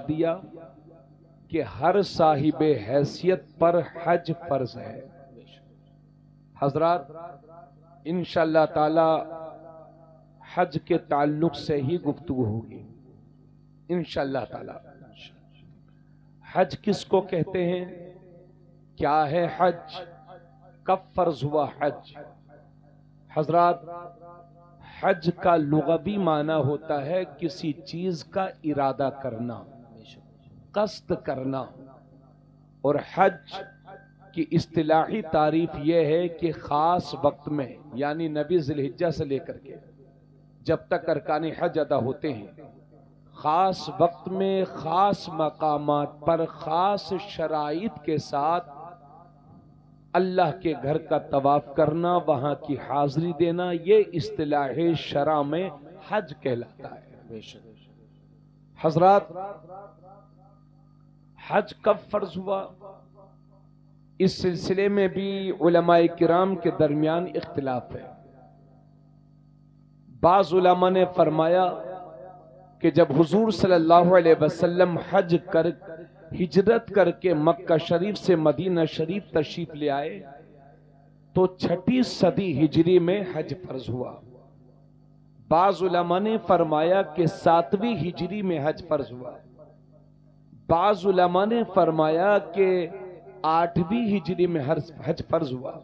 दिया कि हर साहिब हैसियत पर हज फर्ज है। हजरात इंशाअल्लाह ताला हज के ताल्लुक से ही गुफ्तगू होगी इंशाअल्लाह ताला। हज किसको कहते हैं, क्या है हज, कब फर्ज हुआ हज? हजरात हज का लुग़वी माना होता है किसी चीज का इरादा करना, कस्द करना। और हज की इस्तिलाही तारीफ यह है कि खास वक्त में, यानी नबी ज़िलहिज्जा से लेकर के जब तक अरकान हज अदा होते हैं, खास वक्त में खास मकामात पर खास शराइत के साथ अल्लाह के घर का तवाफ करना, वहां की हाजिरी देना, ये इस्तिलाह शरा में हज कहलाता है। हजरात हज कब फर्ज हुआ, इस सिलसिले में भी उलमाए किराम के दरमियान इख्तिलाफ है। बाज़ उलमा ने फरमाया कि जब हुजूर सल्लल्लाहु अलैहि वसल्लम हज कर हिजरत करके मक्का शरीफ से मदीना शरीफ तशरीफ ले आए तो 6ठी सदी हिजरी में हज फर्ज हुआ। बाज़ उलमा ने फरमाया कि 7वीं हिजरी में हज फर्ज हुआ। बाज़ उलमा ने फरमाया कि 8वीं हिजरी में हज फर्ज हुआ।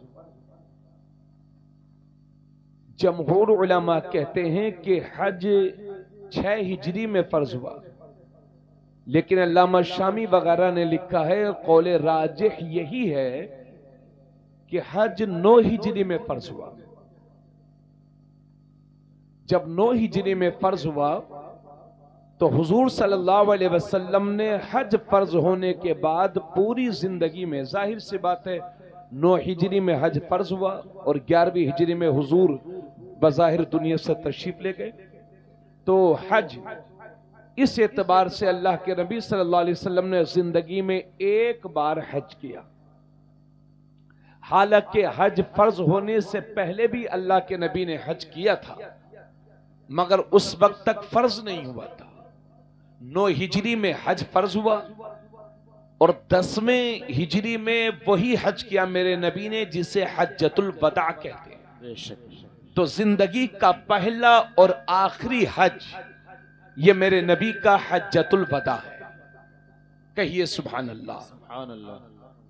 जमहूर उलमा कहते हैं कि हज 6 हिजरी में फर्ज हुआ, लेकिन अल्लामा शामी वगैरह ने लिखा है कौले राजिह यही है कि हज 9 हिजरी में फर्ज हुआ। जब 9 हिजरी में फर्ज हुआ तो हुजूर सल्लल्लाहु अलैहि वसल्लम ने हज फर्ज होने के बाद पूरी जिंदगी में, जाहिर सी बात है 9 हिजरी में हज फर्ज हुआ और 11वीं हिजरी में हुजूर बज़ाहिर दुनिया से तशरीफ ले गए, तो हज इस एतबार से अल्लाह के नबी सल्लल्लाहु अलैहि वसल्लम ने जिंदगी में एक बार हज किया। हालांकि हज फर्ज होने से पहले भी अल्लाह के नबी ने हज किया था, मगर उस वक्त तक फर्ज नहीं हुआ था। 9 हिजरी में हज फर्ज हुआ और 10वें हिजरी में वही हज किया मेरे नबी ने जिसे हज्जतुल वदा कहते हैं। तो जिंदगी का पहला और आखिरी हज ये मेरे नबी का हज्जतुल वदा है। कहिए सुभान अल्लाह, सुभान अल्लाह।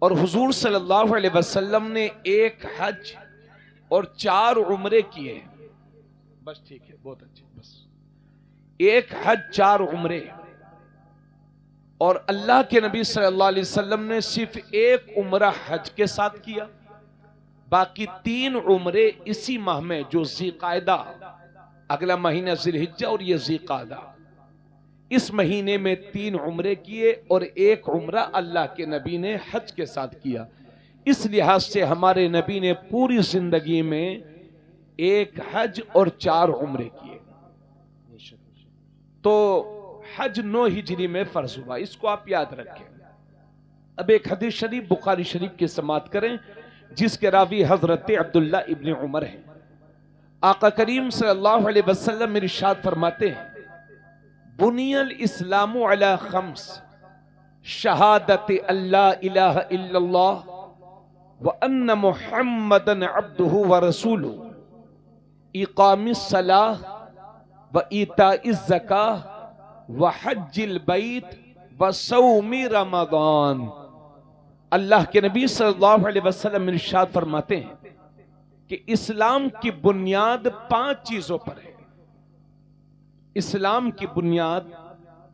और हुजूर सल्लल्लाहु अलैहि वसल्लम ने एक हज और 4 उम्रे किए। बस ठीक है, बहुत अच्छे। बस एक हज 4 उम्रे, और अल्लाह के नबी सल्लल्लाहु अलैहि वसल्लम ने सिर्फ एक उम्रा हज के साथ किया, बाकी 3 उम्रे इसी माह में, जो ज़िलक़ादा, अगला महीना ज़िलहिज्जा और ये ज़िलक़ादा, इस महीने में 3 उम्रे किए और एक उम्रा अल्लाह के नबी ने हज के साथ किया। इस लिहाज से हमारे नबी ने पूरी जिंदगी में एक हज और 4 उम्रे किए। तो हज 9 हिजरी में फर्ज हुआ, इसको आप याद रखें। अब एक हदीस शरीफ बुखारी शरीफ की समाअत करें जिसके रावी हजरत अब्दुल्ला इब्न उमर हैं। आका करीम सल्लल्लाहु अलैहि वसल्लम इरशाद फरमाते हैं, बुनियल इस्लामु अला खम्स, शहादत अल्ला इलाहा इल्लल्लाह व अन्न मुहम्मदन अब्दुहु व रसूलुहु, इकामिस सलाह व इताइज ज़काह व हज्जिल बैत व सौमी रमज़ान। अल्लाह के नबी सल्लल्लाहु अलैहि वसल्लम इरशाद फरमाते हैं कि इस्लाम की बुनियाद 5 चीजों पर है। इस्लाम की बुनियाद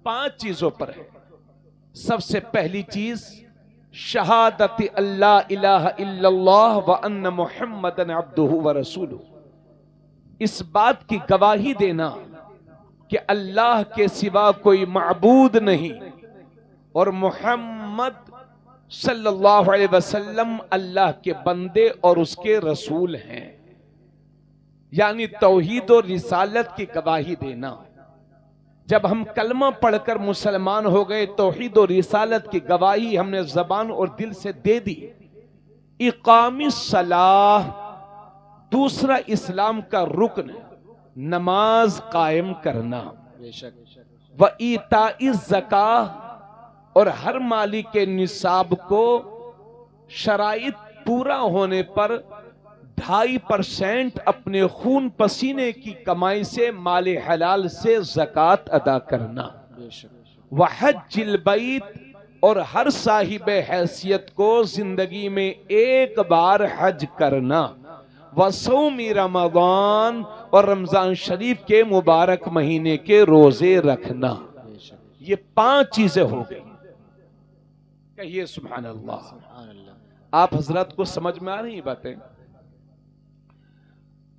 5 चीजों पर है। सबसे पहली चीज शहादत अल्लाह इलाहा इल्लल्लाह व अन्न मुहम्मदन अब्दुहु व रसूलुहु, इस बात की गवाही देना कि अल्लाह के सिवा कोई माबूद नहीं और मुहम्मद सल्लल्लाहु अलैहि वसल्लम अल्लाह के बंदे और उसके रसूल हैं, यानी तौहीद और रिसालत की गवाही देना। जब हम कलमा पढ़कर मुसलमान हो गए, तौहीद और रिसालत की गवाही हमने जबान और दिल से दे दी। इकामिस सलाह, दूसरा इस्लाम का रुकन, नमाज कायम करना। व ईताई ज़कात, और हर माली के निसाब को शराइत पूरा होने पर 2.5% अपने खून पसीने की कमाई से माले हलाल से ज़कात अदा करना। व हज्जिल बैत, और हर साहिब हैसियत को जिंदगी में एक बार हज करना। व सौमी रमज़ान, और रमजान शरीफ के मुबारक महीने के रोजे रखना। ये 5 चीजें हो गई। कहिए सुभान अल्लाह। आप हजरत को समझ में आ रही बातें?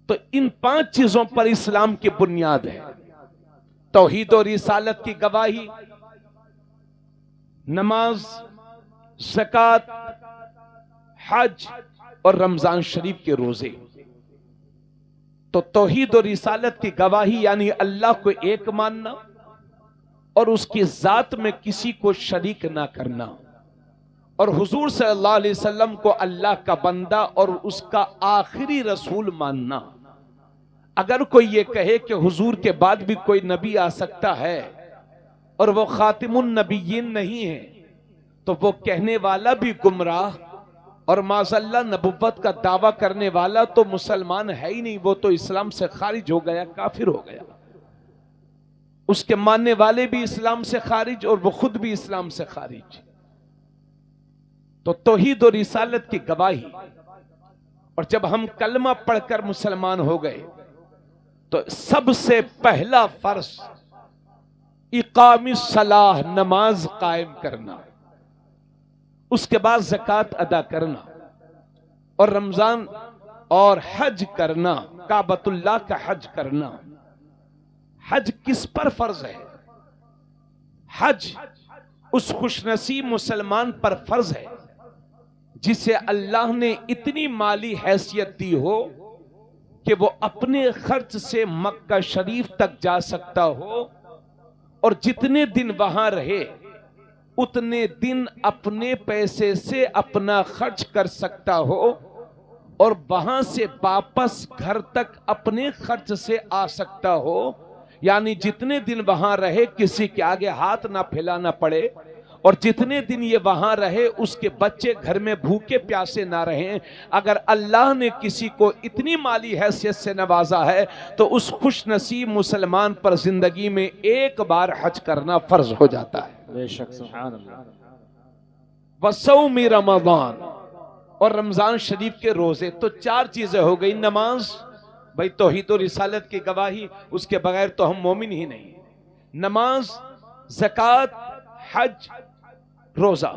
तो इन 5 चीजों पर इस्लाम की बुनियाद है। तौहीद और रिसालत की गवाही, नमाज, ज़कात, हज और रमजान शरीफ के रोजे। तो तौहीद और रिसालत की गवाही यानी अल्लाह को एक मानना और उसकी जात में किसी को शरीक ना करना, और हुजूर सल्लल्लाहु अलैहि वसल्लम को अल्लाह का बंदा और उसका आखिरी रसूल मानना। अगर कोई ये कहे कि हुजूर के बाद भी कोई नबी आ सकता है और वो खातिमुन नबीयीन नहीं है, तो वो कहने वाला भी गुमराह और माज़अल्लाह नबुव्वत का दावा करने वाला तो मुसलमान है ही नहीं, वो तो इस्लाम से खारिज हो गया, काफिर हो गया। उसके मानने वाले भी इस्लाम से खारिज और वो खुद भी इस्लाम से खारिज। तो तौहीद और रिसालत की गवाही, और जब हम कलमा पढ़कर मुसलमान हो गए तो सबसे पहला फर्ज इकामी सलाह, नमाज कायम करना, उसके बाद ज़कात अदा करना और रमजान और हज करना, काबतुल्लाह का हज करना। हज किस पर फर्ज है? हज उस खुशनसीब मुसलमान पर फर्ज है जिसे अल्लाह ने इतनी माली हैसियत दी हो कि वो अपने खर्च से मक्का शरीफ तक जा सकता हो और जितने दिन वहां रहे उतने दिन अपने पैसे से अपना खर्च कर सकता हो और वहां से वापस घर तक अपने खर्च से आ सकता हो। यानी जितने दिन वहां रहे किसी के आगे हाथ ना फैलाना पड़े, और जितने दिन ये वहां रहे उसके बच्चे घर में भूखे प्यासे ना रहें। अगर अल्लाह ने किसी को इतनी माली हैसियत से नवाजा है तो उस खुश नसीब मुसलमान पर जिंदगी में एक बार हज करना फर्ज हो जाता है। बेशक, सुभान अल्लाह। वसौमी रमज़ान, और रमजान शरीफ के रोजे। तो 4 चीजें हो गई। नमाज, भाई तौहीद और रिसालत की गवाही, उसके बगैर तो हम मोमिन ही नहीं। नमाज, ज़कात, हज, रोजा,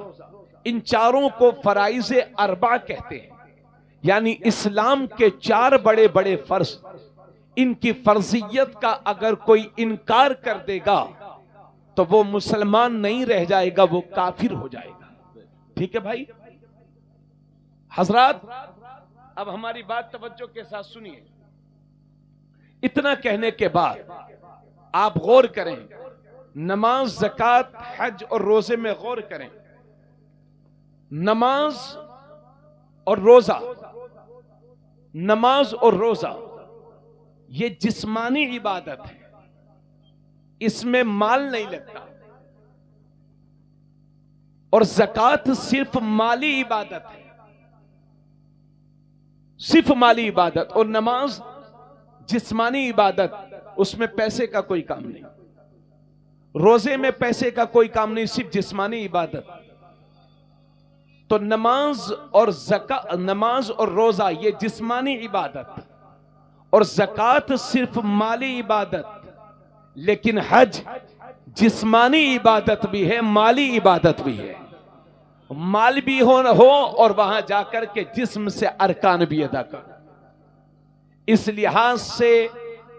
इन चारों को फराइज़े अरबा कहते हैं। यानी इस्लाम के 4 बड़े बड़े फर्ज, इनकी फर्जियत का अगर कोई इनकार कर देगा तो वो मुसलमान नहीं रह जाएगा, वो काफिर हो जाएगा। ठीक है भाई हजरात, अब हमारी बात तवज्जो के साथ सुनिए। इतना कहने के बाद आप गौर करें, नमाज, ज़कात, हज और रोजे में गौर करें। नमाज और रोजा, नमाज और रोजा ये जिस्मानी इबादत है, इसमें माल नहीं लगता। और ज़कात सिर्फ माली इबादत है, सिर्फ माली इबादत। और नमाज जिस्मानी इबादत, उसमें पैसे का कोई काम नहीं। रोजे में पैसे का कोई काम नहीं, सिर्फ जिस्मानी इबादत। तो नमाज और रोजा ये जिस्मानी इबादत, और ज़कात सिर्फ माली इबादत। लेकिन हज जिस्मानी इबादत भी है, माली इबादत भी है। माल भी हो और वहां जाकर के जिस्म से अरकान भी अदा कर। इस लिहाज से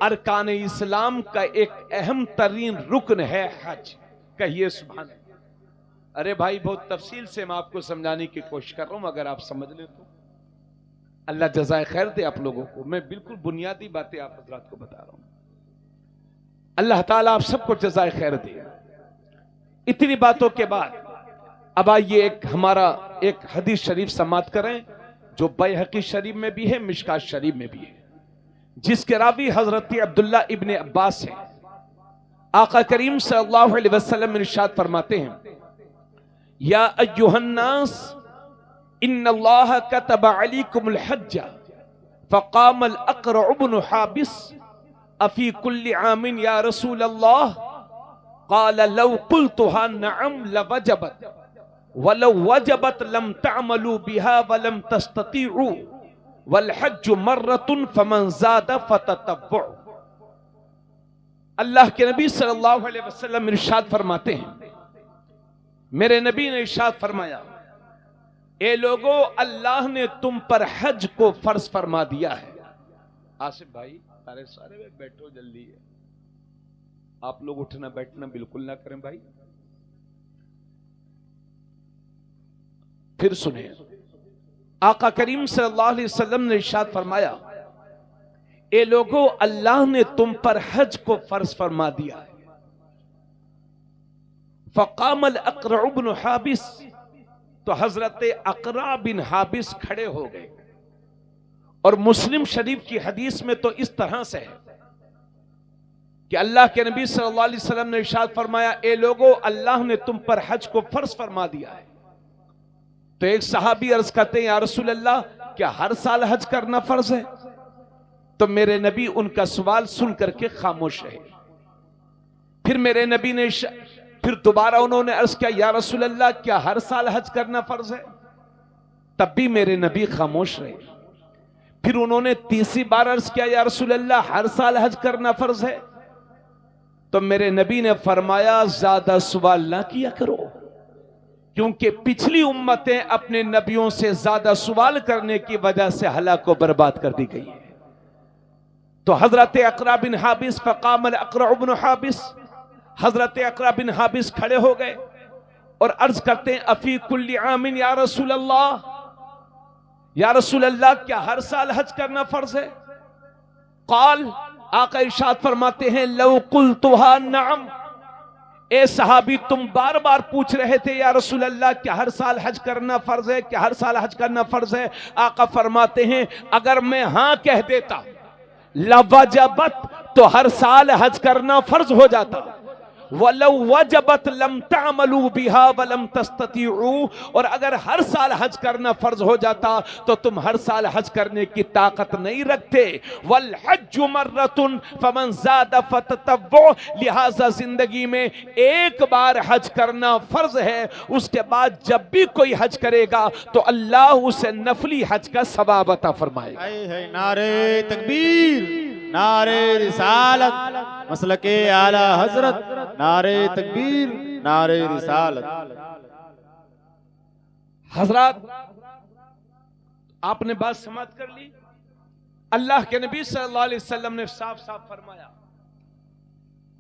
अरकान इस्लाम का एक अहम तरीन रुकन है हज। कहिए सुभान अल्लाह। अरे भाई बहुत तफसील से मैं आपको समझाने की कोशिश कर रहा हूं, अगर आप समझ ले तो अल्लाह जज़ाए खैर दे आप लोगों को। मैं बिल्कुल बुनियादी बातें आप हज़रात को बता रहा हूं। अल्लाह ताला आप सबको जज़ाए खैर दे। इतनी बातों के बाद अब आइए एक हदीस शरीफ समात करें जो बैहक़ी शरीफ में भी है, मिशकात शरीफ में भी है, जिसके रावी हजरत अब्दुल्ला इब्ने अब्बास हैं आका करीम सल्लल्लाहु अलैहि वसल्लम इरशाद फरमाते हैं, या अय्युहन्नास इन्नल्लाह कतब अलैकुमुल हज्ज फ़क़ामल अक़रा इब्न हाबिस अफ़ी कुल्लि आमिन या रसूल अल्लाह क़ाल लौ क़ुल्तुहा नअम लवजबत वलौ वजबत लम तअमलू बिहा वलम तस्ततीउ वल हज्जु मर्रतुन फमन ज़ादा फ़ततव्वु। अल्लाह के नबी सल्लल्लाहु अलैहि वसल्लम इरशाद फरमाते हैं, मेरे नबी ने इरशाद फरमाया, ए लोगो, अल्लाह ने तुम पर हज को फर्ज फरमा दिया है। आसिफ भाई सारे बैठो जल्दी है, आप लोग उठना बैठना बिल्कुल ना करें भाई। फिर सुने, आका करीम सल्लल्लाहु अलैहि वसल्लम ने इरशाद फरमाया, ए लोगो, अल्लाह ने तुम पर हज को फर्ज फरमा दिया है। फ़क़ामल अक़रा इब्न हाबिस, तो हजरत अक़रा बिन हाबिस खड़े हो गए। और मुस्लिम शरीफ की हदीस में तो इस तरह से है कि अल्लाह के नबी सल्लल्लाहु अलैहि वसल्लम ने इरशाद फरमाया, ए लोगो, अल्लाह ने तुम पर हज को फर्ज फरमा दिया है। तो एक सहाबी अर्ज करते हैं, या रसूल अल्लाह, क्या हर साल हज करना फर्ज है? तो मेरे नबी उनका सवाल सुन करके खामोश रहे। फिर मेरे नबी ने फिर दोबारा उन्होंने अर्ज किया, या रसूल अल्लाह, क्या हर साल हज करना फर्ज है? तब भी मेरे नबी खामोश रहे। फिर उन्होंने तीसरी बार अर्ज किया, या रसूल अल्लाह, हर साल हज करना फर्ज है? तो मेरे नबी ने फरमाया, ज्यादा सवाल ना किया करो, क्योंकि पिछली उम्मतें अपने नबियों से ज्यादा सवाल करने की वजह से हलाक को बर्बाद कर दी गई है। तो हजरत अक़रा बिन हाबिस, फ़क़ामल अक़रा इब्न हाबिस, हजरत अक़रा बिन हाबिस खड़े हो गए और अर्ज करते हैं, अफ़ी कुल्लि आमिन या रसूल अल्लाह, या रसूल अल्लाह, क्या हर साल हज करना फर्ज है? क़ाल, आका इरशाद फरमाते हैं, लौ क़ुल्तुहा नअम, ए सहाबी, तुम बार बार पूछ रहे थे, या रसूल अल्लाह, क्या हर साल हज करना फर्ज है? क्या हर साल हज करना फर्ज है? आका फरमाते हैं, अगर मैं हां कह देता लवजबत, तो हर साल हज करना फर्ज हो जाता, वलौ वजबत लम तअमलू बिहा वलम तस्ततीउ, और अगर हर साल हज करना फर्ज हो जाता तो तुम हर साल हज करने की ताकत नहीं रखते। वल हज्जु मर्रतुन फमन ज़ादा फततव्वु, लिहाजा जिंदगी में एक बार हज करना फर्ज है, उसके बाद जब भी कोई हज करेगा तो अल्लाह उसे नफली हज का सवाब अता फरमाएगा। नारे तकबीर, नारे रिसालत, मसलके आला हजरत, नारे तकबीर, नारे रिसालत। हजरत, आपने बात समाप्त कर ली। अल्लाह के नबी सल्लल्लाहु अलैहि वसल्लम ने साफ साफ फरमाया,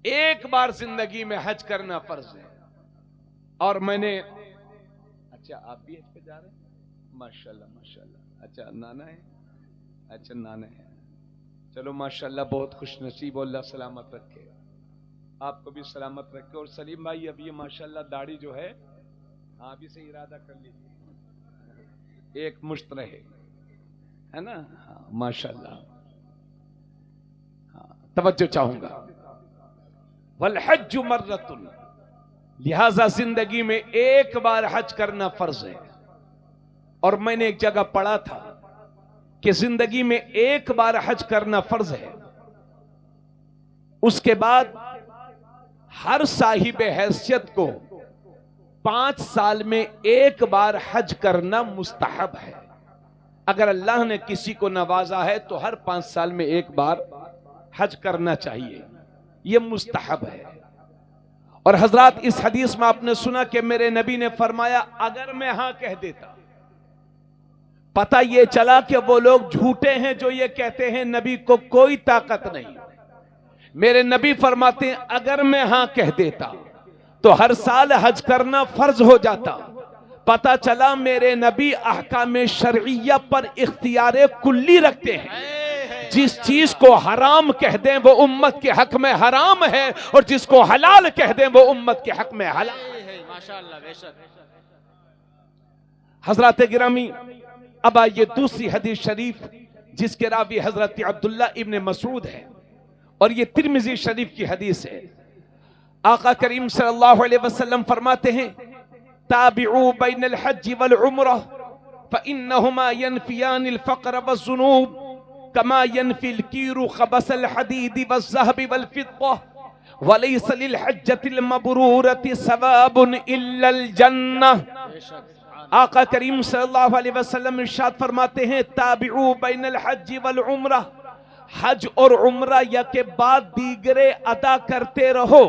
एक बार जिंदगी में हज करना फर्ज है। और मैंने, अच्छा आप भी हज पे जा रहे हैं? माशाल्लाह माशाल्लाह। अच्छा नाना है? अच्छा नाना है, चलो माशाल्लाह, बहुत खुश नसीब, अल्लाह सलामत रखे, आपको भी सलामत रखे। और सलीम भाई, अब ये माशाल्लाह दाढ़ी जो है, हाँ भी से इरादा कर लीजिए, एक मुश्त रहे, है ना? हाँ माशाल्लाह, हाँ तवज्जो चाहूंगा। वल हज्जु मर्रतुन, लिहाजा जिंदगी में एक बार हज करना फर्ज है। और मैंने एक जगह पढ़ा था कि जिंदगी में एक बार हज करना फर्ज है, उसके बाद हर साहिब हैसियत को 5 साल में एक बार हज करना मुस्तहब है। अगर अल्लाह ने किसी को नवाजा है तो हर 5 साल में एक बार हज करना चाहिए, यह मुस्तहब है। और हजरत, इस हदीस में आपने सुना कि मेरे नबी ने फरमाया, अगर मैं हां कह देता, पता यह चला कि वो लोग झूठे हैं जो ये कहते हैं नबी को कोई ताकत नहीं। मेरे नबी फरमाते हैं, अगर मैं हां कह देता तो हर साल हज करना फर्ज हो जाता। पता चला मेरे नबी अहकाम शरइया पर इख्तियार कुल्ली रखते हैं। जिस चीज को हराम कह दें वो उम्मत के हक में हराम है, और जिसको हलाल कह दें वो उम्मत के हक में हलाल है। माशाअल्लाह, बेशक। हजरत गिरामी, अब आइए दूसरी हदीस शरीफ, जिसके रावी हजरत अब्दुल्ला इब्न मसूद है, और ये तिरमिजी शरीफ की हदीस है। आका करीम सल्लल्लाहु अलैहि वसल्लम फरमाते हैं, ताबिऊ बैनल हज्ज वल उम्रह फइन्नहुमा यनफियानिल फ़क़्र वज़्ज़ुनूब कमा यनफिल कीरू ख़बसल हदीद वज़्ज़हब वल फ़िद्दा वलैसा लिल हज्जतिल मबरूरति सवाबुन इल्लल जन्नह। आका करीम सल्लल्लाहु अलैहि वसल्लम इरशाद फरमाते हैं, ताबिऊ बैनल हज्ज वल उम्रह, हज और उम्रा या के बाद दीगरे अदा करते रहो,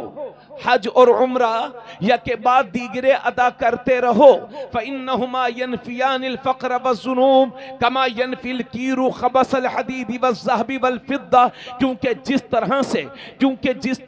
हज और उम्रा या के बाद दीगरे अदा करते रहो। फ़इन्नहुमा यनफियानिल फ़क़्र वज़्ज़ुनूब कमा यनफिल कीरू ख़बसल हदीद वज़्ज़हब वल फ़िद्दा, क्योंकि जिस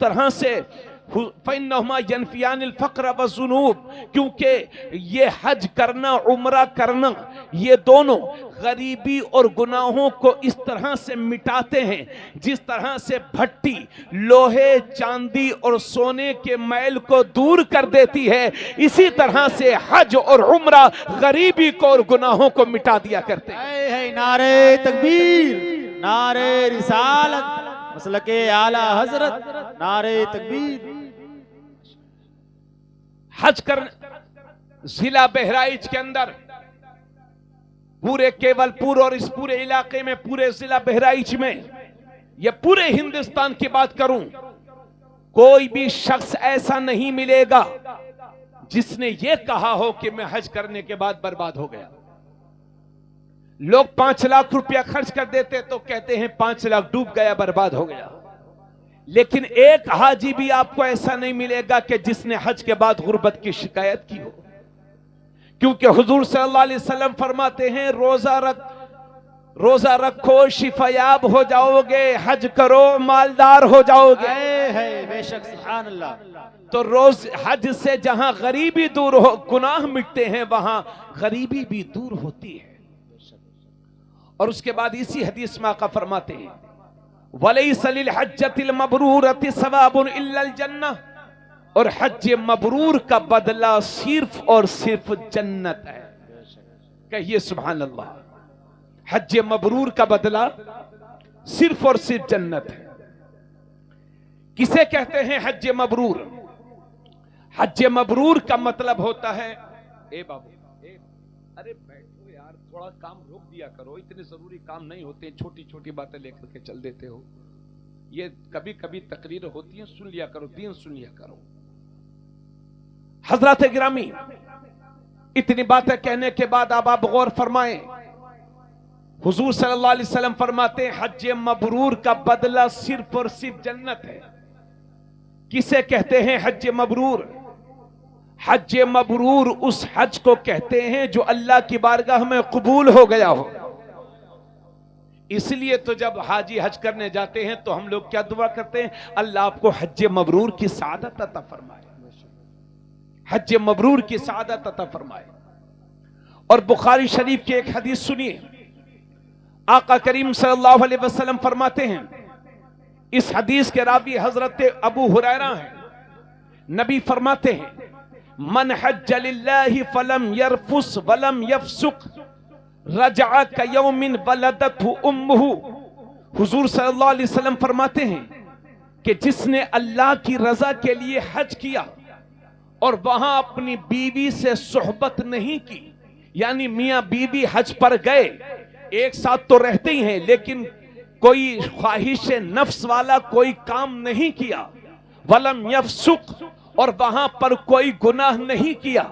तरह से फ़इन्नहुमा यनफियानिल फ़क़्र वज़्ज़ुनूब, क्योंकि ये हज करना उम्रा करना ये दोनों गरीबी और गुनाहों को इस तरह से मिटाते हैं जिस तरह से भट्टी लोहे चांदी और सोने के मैल को दूर कर देती है, इसी तरह से हज और उम्रा गरीबी को और गुनाहों को मिटा दिया करते हैं। नारे तकबीर, नारे रिसालत, मसलके आला हजरत, नारे तकबीर। हज कर जिला बहराइच के अंदर पूरे केवलपुर और इस पूरे इलाके में, पूरे जिला बहराइच में, ये पूरे हिंदुस्तान की बात करूं, कोई भी शख्स ऐसा नहीं मिलेगा जिसने ये कहा हो कि मैं हज करने के बाद बर्बाद हो गया। लोग 5 लाख रुपया खर्च कर देते तो कहते हैं 5 लाख डूब गया, बर्बाद हो गया। लेकिन एक हाजी भी आपको ऐसा नहीं मिलेगा कि जिसने हज के बाद गुर्बत की शिकायत की हो, क्योंकि हुजूर सल्लल्लाहु अलैहि वसल्लम फरमाते हैं, रोजा रखो शिफायाब हो जाओगे, हज करो मालदार हो जाओगे। बेशक, सुभान अल्लाह। तो रोज हज से जहां गरीबी दूर हो, गुनाह मिटते हैं, वहां गरीबी भी दूर होती है। और उसके बाद इसी हदीस में आका फरमाते हैं, वलैसा लिल हज्जतिल मबरूरति सवाबुन इल्लल जन्नह, और हज मबरूर का बदला सिर्फ और सिर्फ जन्नत है। कहिए सुभान अल्लाह। हज मबरूर का बदला सिर्फ और सिर्फ जन्नत है। किसे कहते हैं हज मबरूर? हज मबरूर का मतलब होता है, ए बाबू, अरे बैठो यार, थोड़ा काम रोक दिया करो, इतने जरूरी काम नहीं होते, छोटी छोटी बातें लेकर के चल देते हो। ये कभी कभी तकरीर होती है, सुन लिया करो, दीन सुन लिया करो। हजरत गिरामी, इतनी बातें कहने के बाद अब आप गौर फरमाएं, हुजूर सल्लल्लाहु अलैहि वसल्लम फरमाते हैं हज मबरूर का बदला सिर्फ और सिर्फ जन्नत है। किसे कहते हैं हज मबरूर? हज मबरूर उस हज को कहते हैं जो अल्लाह की बारगाह में कबूल हो गया हो। इसलिए तो जब हाजी हज करने जाते हैं तो हम लोग क्या दुआ करते हैं, अल्लाह आपको हज मबरूर की सादत अता फरमाए, हज मबरूर की सादत अता फरमाए। और बुखारी शरीफ की एक हदीस सुनिए, आका करीम सल्लल्लाहु अलैहि वसल्लम फरमाते हैं, इस हदीस के रावी हजरत अबू हुरैरा हैं। नबी फरमाते हैं, मन हज्ज लिल्लाहि फलम यरफुस वलम यफसुक रजअ कयौमिन वलदतहु उम्मुहु। हुजूर सल्लल्लाहु अलैहि वसल्लम फरमाते हैं कि जिसने अल्लाह की रजा के लिए हज किया और वहां अपनी बीवी से सोहबत नहीं की, यानी मियां बीवी हज पर गए, एक साथ तो रहते ही हैं, लेकिन कोई ख्वाहिश नफ्स वाला कोई काम नहीं किया, वलम यफसुक, और वहां पर कोई गुनाह नहीं किया,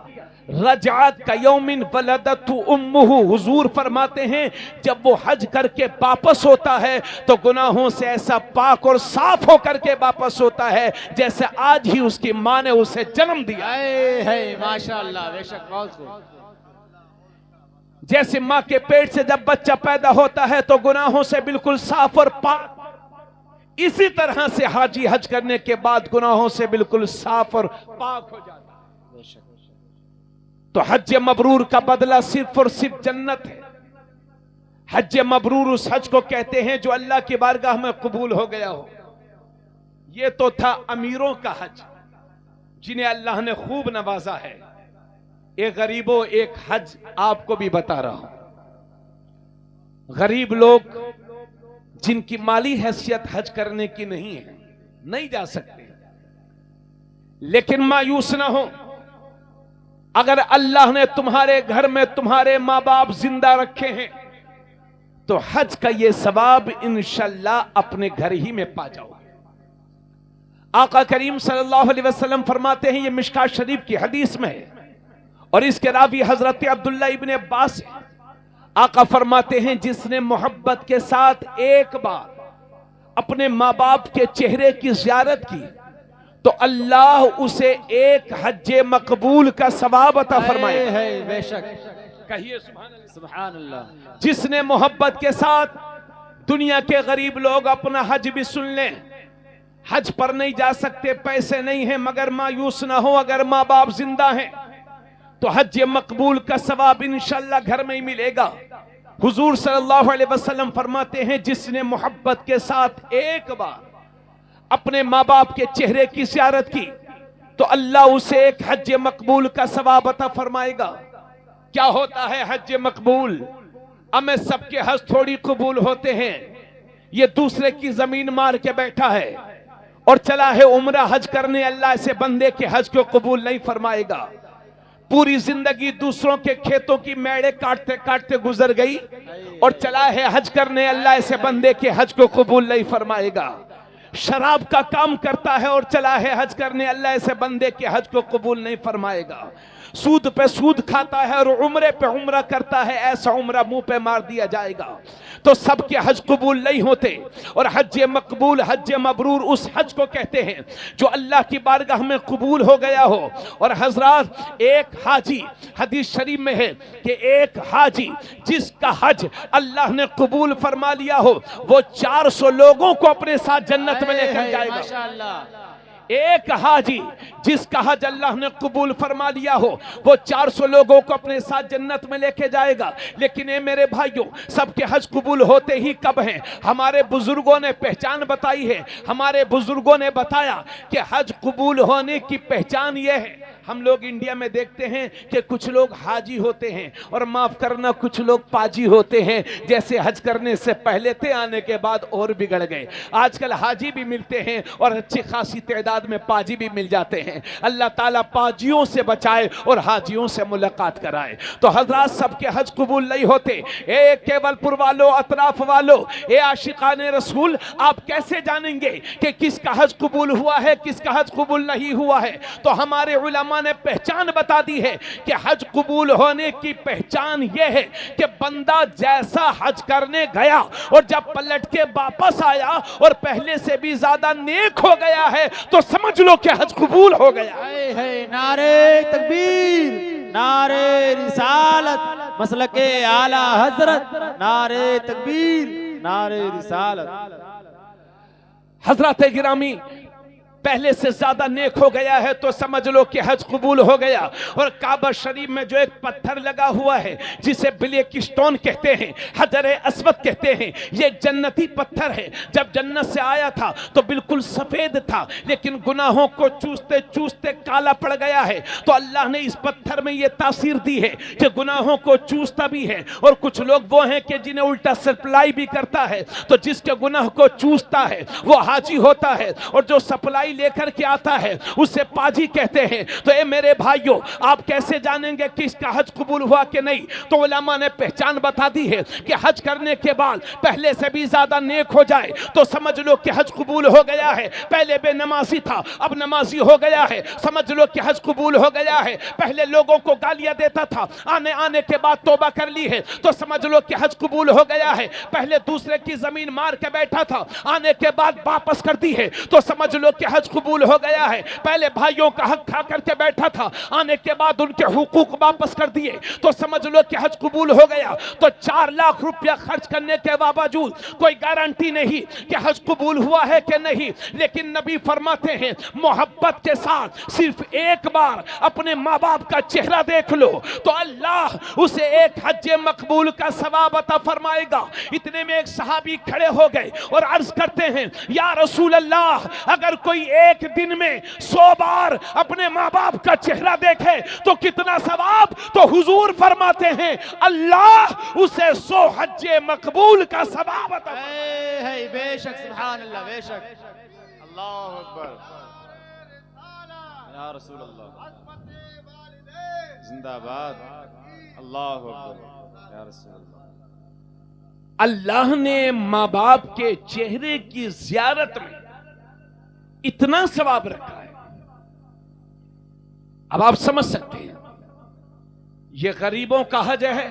रजअत कयौमिन वलदतहु उम्मुहु। हुजूर फरमाते हैं जब वो हज करके वापस होता है तो गुनाहों से ऐसा पाक और साफ होकर के वापस होता है जैसे आज ही उसकी मां ने उसे जन्म दिया है। माशाअल्लाह, बेशक, बहुत। जैसे मां के पेट से जब बच्चा पैदा होता है तो गुनाहों से बिल्कुल साफ और पाक, इसी तरह से हाजी हज करने के बाद गुनाहों से बिल्कुल साफ और पाक हो जाता है। तो हज मबरूर का बदला सिर्फ और सिर्फ जन्नत है। हज मबरूर उस हज को कहते हैं जो अल्लाह की बारगाह में कबूल हो गया हो। ये तो था अमीरों का हज, जिन्हें अल्लाह ने खूब नवाजा है। एक गरीबों, एक हज आपको भी बता रहा हूं। गरीब लोग जिनकी माली हैसियत हज करने की नहीं है, नहीं जा सकते, लेकिन मायूस ना हो। अगर अल्लाह ने तुम्हारे घर में तुम्हारे माँ बाप जिंदा रखे हैं तो हज का ये सवाब इंशाअल्लाह अपने घर ही में पा जाओगे। आका करीम सल्लल्लाहु अलैहि वसल्लम फरमाते हैं, ये मिशकात शरीफ की हदीस में है और इसके रावी हजरत अब्दुल्ला इब्ने अब्बास है। आका फरमाते हैं, जिसने मोहब्बत के साथ एक बार अपने माँ बाप के चेहरे की ज़ियारत की तो अल्लाह उसे एक हज्जे मकबूल का सवाब अता फरमाए। बेशक, कहिए सुभान अल्लाह। जिसने मोहब्बत के साथ, दुनिया के गरीब लोग अपना हज भी सुन लें, हज पर नहीं जा सकते, पैसे नहीं हैं, मगर मायूस ना हो, अगर माँ बाप जिंदा हैं तो हज मकबूल का सवाब इंशाअल्लाह घर में ही मिलेगा। हुजूर सल्लल्लाहु अलैहि वसल्लम फरमाते हैं, जिसने मोहब्बत के साथ एक बार अपने माँ बाप के चेहरे की ज़ियारत की तो अल्लाह उसे एक हज मकबूल का सवाब अता फरमाएगा। क्या होता है हज मकबूल? हमें सबके हज थोड़ी कबूल होते हैं। ये दूसरे की जमीन मार के बैठा है और चला है उम्रा हज करने, अल्लाह से बंदे के हज को कबूल नहीं फरमाएगा। पूरी जिंदगी दूसरों के खेतों की मेड़े काटते काटते गुजर गई और चला है हज करने, अल्लाह से बंदे के हज को कबूल नहीं फरमाएगा। शराब का काम करता है और चला है हज करने, अल्लाह से बंदे के हज को कबूल नहीं फरमाएगा। सूद पे सूद खाता है और उम्रे पे उम्रा करता है, ऐसा उम्रा मुंह पे मार दिया जाएगा। तो सबके हज कबूल नहीं होते। और हज मकबूल, हज मबरूर उस हज को कहते हैं जो अल्लाह की बारगाह में कबूल हो गया हो। और हजरात, एक हाजी, हदीस शरीफ में है कि एक हाजी जिसका हज अल्लाह ने कबूल फरमा लिया हो वो 400 लोगों को अपने साथ जन्नत में लेकर जाएगा। माशाअल्लाह। एक हाजी जिसका हज अल्लाह ने कबूल फरमा लिया हो वो 400 लोगों को अपने साथ जन्नत में लेके जाएगा। लेकिन ये मेरे भाइयों, सबके हज कबूल होते ही कब हैं? हमारे बुजुर्गों ने पहचान बताई है। हमारे बुजुर्गों ने बताया कि हज कबूल होने की पहचान ये है। हम लोग इंडिया में देखते हैं कि कुछ लोग हाजी होते हैं और माफ करना कुछ लोग पाजी होते हैं, जैसे हज करने से पहले थे, आने के बाद और बिगड़ गए। आजकल हाजी भी मिलते हैं और अच्छी खासी तादाद में पाजी भी मिल जाते हैं। अल्लाह ताला पाजियों से बचाए और हाजियों से मुलाकात कराए। तो हजरात, सबके हज कबूल नहीं होते। ए केवलपुर वालों, अतराफ वालों, ए आशिकाने रसूल, आप कैसे जानेंगे कि किसका हज कबूल हुआ है, किसका हज कबूल नहीं हुआ है? तो हमारे उलमा ने पहचान बता दी है कि हज कबूल होने की पहचान यह है कि बंदा जैसा हज करने गया और जब पलट के वापस आया और पहले से भी ज्यादा नेक हो गया है तो समझ लो कि हज कबूल हो गया। नारे तकबीर, नारे रिसालत, मसलके आला हजरत, नारे तकबीर, नारे रिसालत। हजरत गिरामी, पहले से ज्यादा नेक हो गया है तो समझ लो कि हज कबूल हो गया। और काबा शरीफ में जो एक पत्थर लगा हुआ है जिसे ब्लैक स्टोन कहते हैं, हजर अस्वद कहते हैं, ये जन्नती पत्थर है। जब जन्नत से आया था तो बिल्कुल सफेद था, लेकिन गुनाहों को चूसते चूसते काला पड़ गया है। तो अल्लाह ने इस पत्थर में ये तासीर दी है कि गुनाहों को चूसता भी है। और कुछ लोग वो हैं कि जिन्हें उल्टा सप्लाई भी करता है। तो जिसके गुनाह को चूसता है वो हाजी होता है और जो सप्लाई लेकर के आता है उसे पाजी कहते हैं। तो ये मेरे भाइयों, आप कैसे जानेंगे कि इसका हज कबूल हुआ कि नहीं? तो उलमा ने पहचान बता दी है कि हज करने के बाद पहले से भी ज्यादा नेक हो जाए तो समझ लो कि हज कबूल हो गया है। पहले बेनमाजी था, अब नमाजी हो गया है, समझ लो कि हज कबूल हो गया है। पहले लोगों को गालियां देता था, आने के बाद तौबा कर ली है तो समझ लो कि हज कबूल हो गया है। पहले दूसरे की जमीन मार के बैठा था, आने के बाद वापस कर दी है तो समझ लो कि हज कबूल हो गया है। पहले भाइयों का हक खा करके बैठा था, आने के बाद उनके हुकूक वापस कर दिए तो समझ लो कि हज कबूल हो गया। तो 4 लाख रुपया खर्च करने के बावजूद कोई गारंटी नहीं कि हज कबूल हुआ है कि नहीं। लेकिन नबी फरमाते हैं, मोहब्बत के साथ सिर्फ एक बार अपने माँ बाप का चेहरा देख लो तो अल्लाह उसे एक हज मकबूल का सवाब अता फरमाएगा। इतने में एक सहाबी खड़े हो गए और अर्ज करते हैं, या रसूल अल्लाह, अगर कोई एक दिन में 100 बार अपने माँ बाप का चेहरा देखे तो कितना सवाब? तो हुजूर फरमाते हैं, अल्लाह उसे 100 हज मकबूल का सवाब अता है। बेशक, सुभान अल्लाह, बेशक, अल्लाहु अकबर। या रसूल अल्लाह, जिंदाबाद, अल्लाहु अकबर, या रसूल अल्लाह। अल्लाह ने माँ बाप के चेहरे की जियारत में इतना सवाब रखा है। अब आप समझ सकते हैं, ये गरीबों का हज है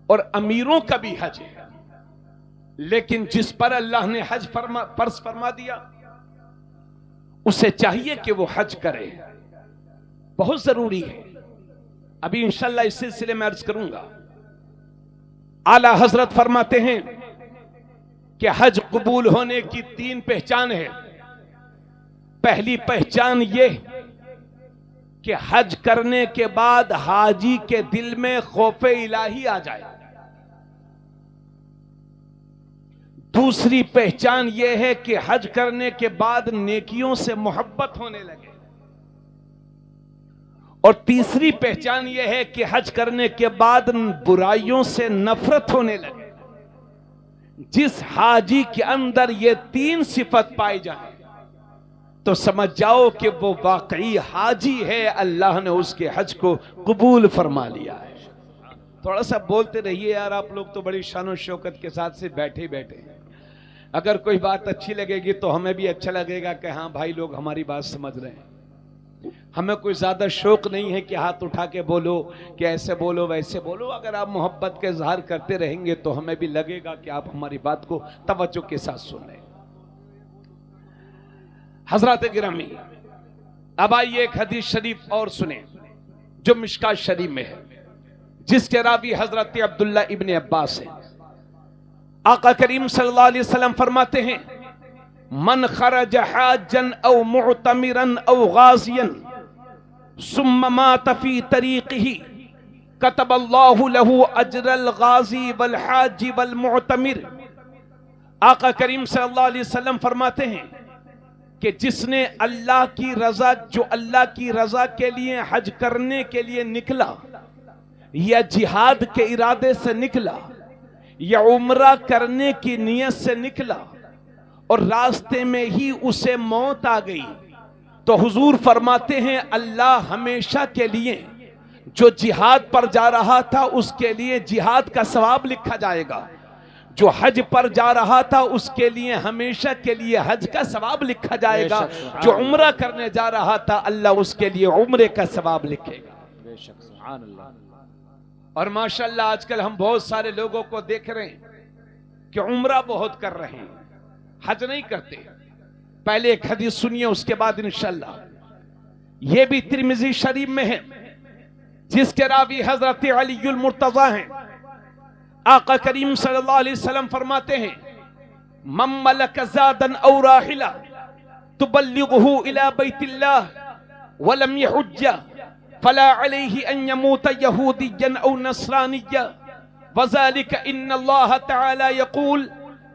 और अमीरों का भी हज है, लेकिन जिस पर अल्लाह ने हज फर्ज फरमा दिया उसे चाहिए कि वो हज करे, बहुत जरूरी है। अभी इंशाल्लाह इस सिलसिले में अर्ज करूंगा। आला हजरत फरमाते हैं कि हज कबूल होने की 3 पहचान है। पहली पहचान ये कि हज करने के बाद हाजी के दिल में खौफे इलाही आ जाए। दूसरी पहचान यह है कि हज करने के बाद नेकियों से मोहब्बत होने लगे। और तीसरी पहचान यह है कि हज करने के बाद बुराइयों से नफरत होने लगे। जिस हाजी के अंदर ये 3 सिफत पाई जाए तो समझ जाओ कि वो वाकई हाजी है, अल्लाह ने उसके हज को कबूल फरमा लिया है। थोड़ा सा बोलते रहिए यार, आप लोग तो बड़ी शान और शौकत के साथ से बैठे ही बैठे हैं। अगर कोई बात अच्छी लगेगी तो हमें भी अच्छा लगेगा कि हाँ भाई लोग हमारी बात समझ रहे हैं। हमें कोई ज्यादा शौक नहीं है कि हाथ उठा के बोलो कि ऐसे बोलो वैसे बोलो। अगर आप मोहब्बत के इजहार करते रहेंगे तो हमें भी लगेगा कि आप हमारी बात को तवज्जो के साथ सुन रहे हैं। हजरत गिरामी, अब आइए एक हदीस शरीफ और सुने जो मिशकात शरीफ में है, जिसके रावी हजरत अब्दुल्ला इब्ने अब्बास है। आका करीम सल्लल्लाहु अलैहि वसल्लम फरमाते हैं, मन खरज हाजन औ मुअतमिरन औ गाज़ियन सुम्मा मात फी तरीक़िही कतबल्लाहु लहू अजरल गाज़ी वल हाजी वल मुअतमिर। आका करीम सल्लल्लाहु अलैहि वसल्लम फरमाते हैं कि जिसने अल्लाह की रजा, जो अल्लाह की रजा के लिए हज करने के लिए निकला या जिहाद के इरादे से निकला या उम्रा करने की नियत से निकला और रास्ते में ही उसे मौत आ गई, तो हुजूर फरमाते हैं अल्लाह हमेशा के लिए जो जिहाद पर जा रहा था उसके लिए जिहाद का सवाब लिखा जाएगा, जो हज पर जा रहा था उसके लिए हमेशा के लिए हज का सवाब लिखा जाएगा, जो उम्रा करने जा रहा था अल्लाह उसके लिए उम्रे का सवाब लिखेगा। बेशक, सुभान अल्लाह। और माशाल्लाह आजकल हम बहुत सारे लोगों को देख रहे हैं कि उम्रा बहुत कर रहे हैं, हज नहीं करते। पहले एक हदीस सुनिए, उसके बाद इंशाल्लाह। यह भी तिरमिजी शरीफ में है, जिसके रावी हजरत अलीउल मुर्तजा हैं। आका करीम सल्लल्लाहु अलैहि वसल्लम फरमाते हैं, मम मलक ज़ादन औ राहिला तुबल्लिगुहु इला बैतिल्लाह वलम यहुज्ज फला अलैहि अन यमूत यहूदिय्यन औ नसरानिय्या वज़ालिका इन्नल्लाह तआला यक़ूल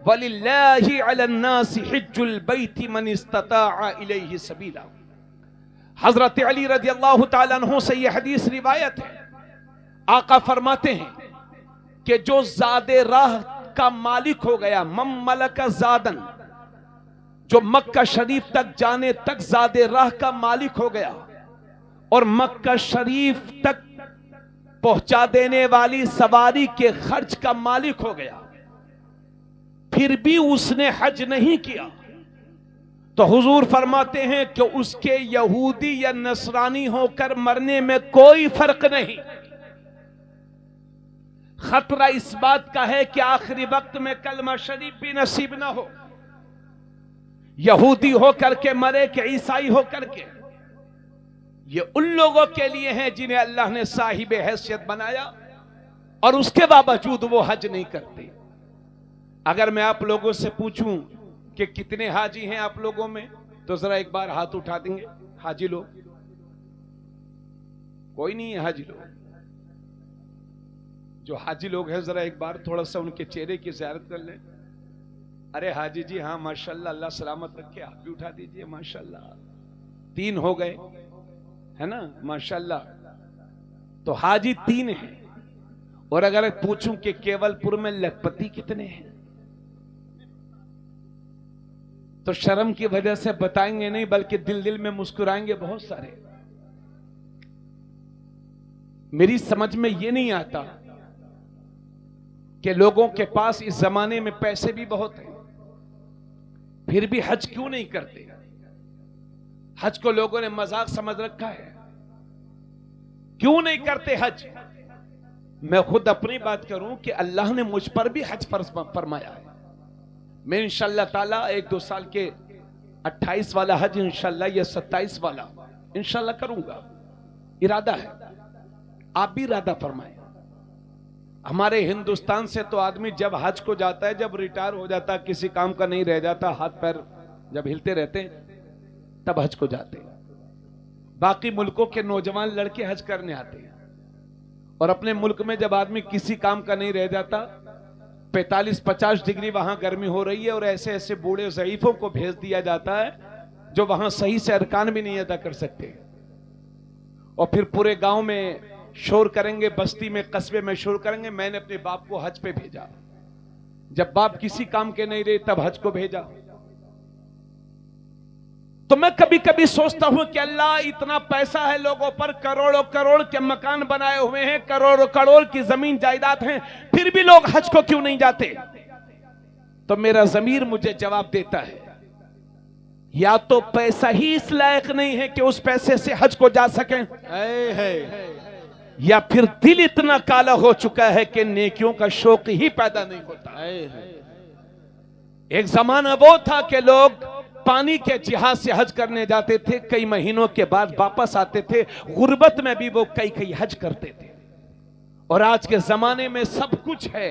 वलिल्लाहि अलन नासि हिज्जुल बैति मन इस्तताअ इलैहि सबीला। हजरत अली रज़ियल्लाहु तआला अन्हु से यह हदीस रिवायत है। आका फरमाते हैं कि जो ज़ादे राह का मालिक हो गया, मम मलका ज़ादन, जो मक्का शरीफ तक जाने तक ज़ादे राह का मालिक हो गया और मक्का शरीफ तक पहुंचा देने वाली सवारी के खर्च का मालिक हो गया, फिर भी उसने हज नहीं किया, तो हुजूर फरमाते हैं कि उसके यहूदी या नसरानी होकर मरने में कोई फर्क नहीं। खतरा इस बात का है कि आखिरी वक्त में कलमा शरीफ भी नसीब ना हो, यहूदी होकर के मरे कि ईसाई होकर के। ये उन लोगों के लिए है जिन्हें अल्लाह ने साहिब हैसियत बनाया और उसके बावजूद वो हज नहीं करते। अगर मैं आप लोगों से पूछूं कि कितने हाजी हैं आप लोगों में, तो जरा एक बार हाथ उठा देंगे हाजी लोग? कोई नहीं है हाजी लोग। जो हाजी लोग हैं जरा एक बार थोड़ा सा उनके चेहरे की ज़ियारत कर लें। अरे हाजी जी, हाँ माशाल्लाह, अल्लाह सलामत रखे, आप भी उठा दीजिए माशाल्लाह। 3 हो गए है ना माशाल्लाह। तो हाजी 3 हैं। और अगर पूछूं कि केवलपुर में लखपति कितने हैं? तो शर्म की वजह से बताएंगे नहीं, बल्कि दिल दिल में मुस्कुराएंगे बहुत सारे। मेरी समझ में यह नहीं आता कि लोगों के पास इस जमाने में पैसे भी बहुत हैं, फिर भी हज क्यों नहीं करते। हज को लोगों ने मजाक समझ रखा है, क्यों नहीं करते हज। मैं खुद अपनी बात करूं कि अल्लाह ने मुझ पर भी हज फर्ज फरमाया है। मैं इंशाअल्लाह ताला 1-2 साल के 28 वाला हज इंशाअल्लाह या 27 वाला इंशाअल्लाह करूंगा, इरादा है। आप भी इरादा फरमाएं। हमारे हिंदुस्तान से तो आदमी जब हज को जाता है, जब रिटायर हो जाता, किसी काम का नहीं रह जाता, हाथ पैर जब हिलते रहते हैं, तब हज को जाते हैं। बाकी मुल्कों के नौजवान लड़के हज करने आते हैं, और अपने मुल्क में जब आदमी किसी काम का नहीं रह जाता, 45-50 डिग्री वहां गर्मी हो रही है, और ऐसे ऐसे बूढ़े ज़ईफों को भेज दिया जाता है जो वहां सही से अरकान भी नहीं अदा कर सकते, और फिर पूरे गांव में शोर करेंगे, बस्ती में कस्बे में शोर करेंगे, मैंने अपने बाप को हज पे भेजा। जब बाप किसी काम के नहीं रहे तब हज को भेजा। तो मैं कभी कभी सोचता हूं कि अल्लाह, इतना पैसा है लोगों पर, करोड़ों करोड़ के मकान बनाए हुए हैं, करोड़ों करोड़ की जमीन जायदाद हैं, फिर भी लोग हज को क्यों नहीं जाते। तो मेरा ज़मीर मुझे जवाब देता है, या तो पैसा ही इस लायक नहीं है कि उस पैसे से हज को जा सकें, या फिर दिल इतना काला हो चुका है कि नेकियों का शौक ही पैदा नहीं होता। एक जमाना वो था कि लोग पानी के जहाज से हज करने जाते थे, कई महीनों के बाद वापस आते थे, गुर्बत में भी वो कई हज करते थे। और आज के जमाने में सब कुछ है,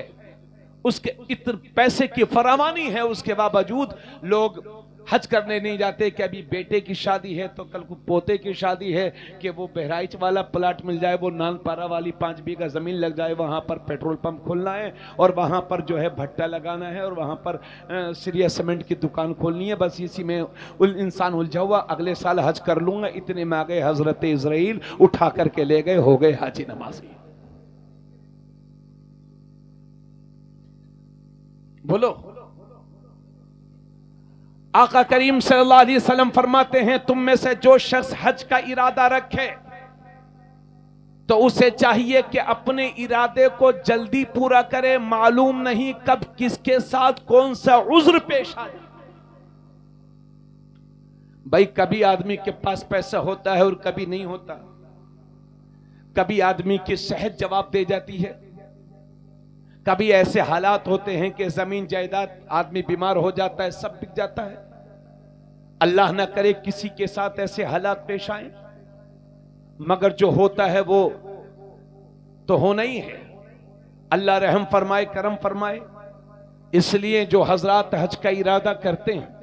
उसके इतने पैसे की फरावानी है, उसके बावजूद लोग हज करने नहीं जाते। कि अभी बेटे की शादी है तो कल को पोते की शादी है, कि वो बहराइच वाला प्लाट मिल जाए, वो नानपारा वाली 5 बीघा जमीन लग जाए, वहां पर पेट्रोल पंप खोलना है, और वहां पर जो है भट्टा लगाना है, और वहां पर सीरिया सीमेंट की दुकान खोलनी है। बस इसी में इंसान उलझा हुआ, अगले साल हज कर लूंगा, इतने में आ गए हजरत इजराइल, उठा करके ले गए, हो गए हाजी नमाजी। बोलो, आका करीम सल्लल्लाहु अलैहि वसल्लम फरमाते हैं, तुम में से जो शख्स हज का इरादा रखे तो उसे चाहिए कि अपने इरादे को जल्दी पूरा करे। मालूम नहीं कब किसके साथ कौन सा उज्र पेश आ जाए। भाई, कभी आदमी के पास पैसा होता है और कभी नहीं होता, कभी आदमी की सेहत जवाब दे जाती है, कभी ऐसे हालात होते हैं कि जमीन जायदाद, आदमी बीमार हो जाता है, सब बिक जाता है। अल्लाह ना करे किसी के साथ ऐसे हालात पेश आए, मगर जो होता है वो तो होना ही है। अल्लाह रहम फरमाए, करम फरमाए। इसलिए जो हजरात हज का इरादा करते हैं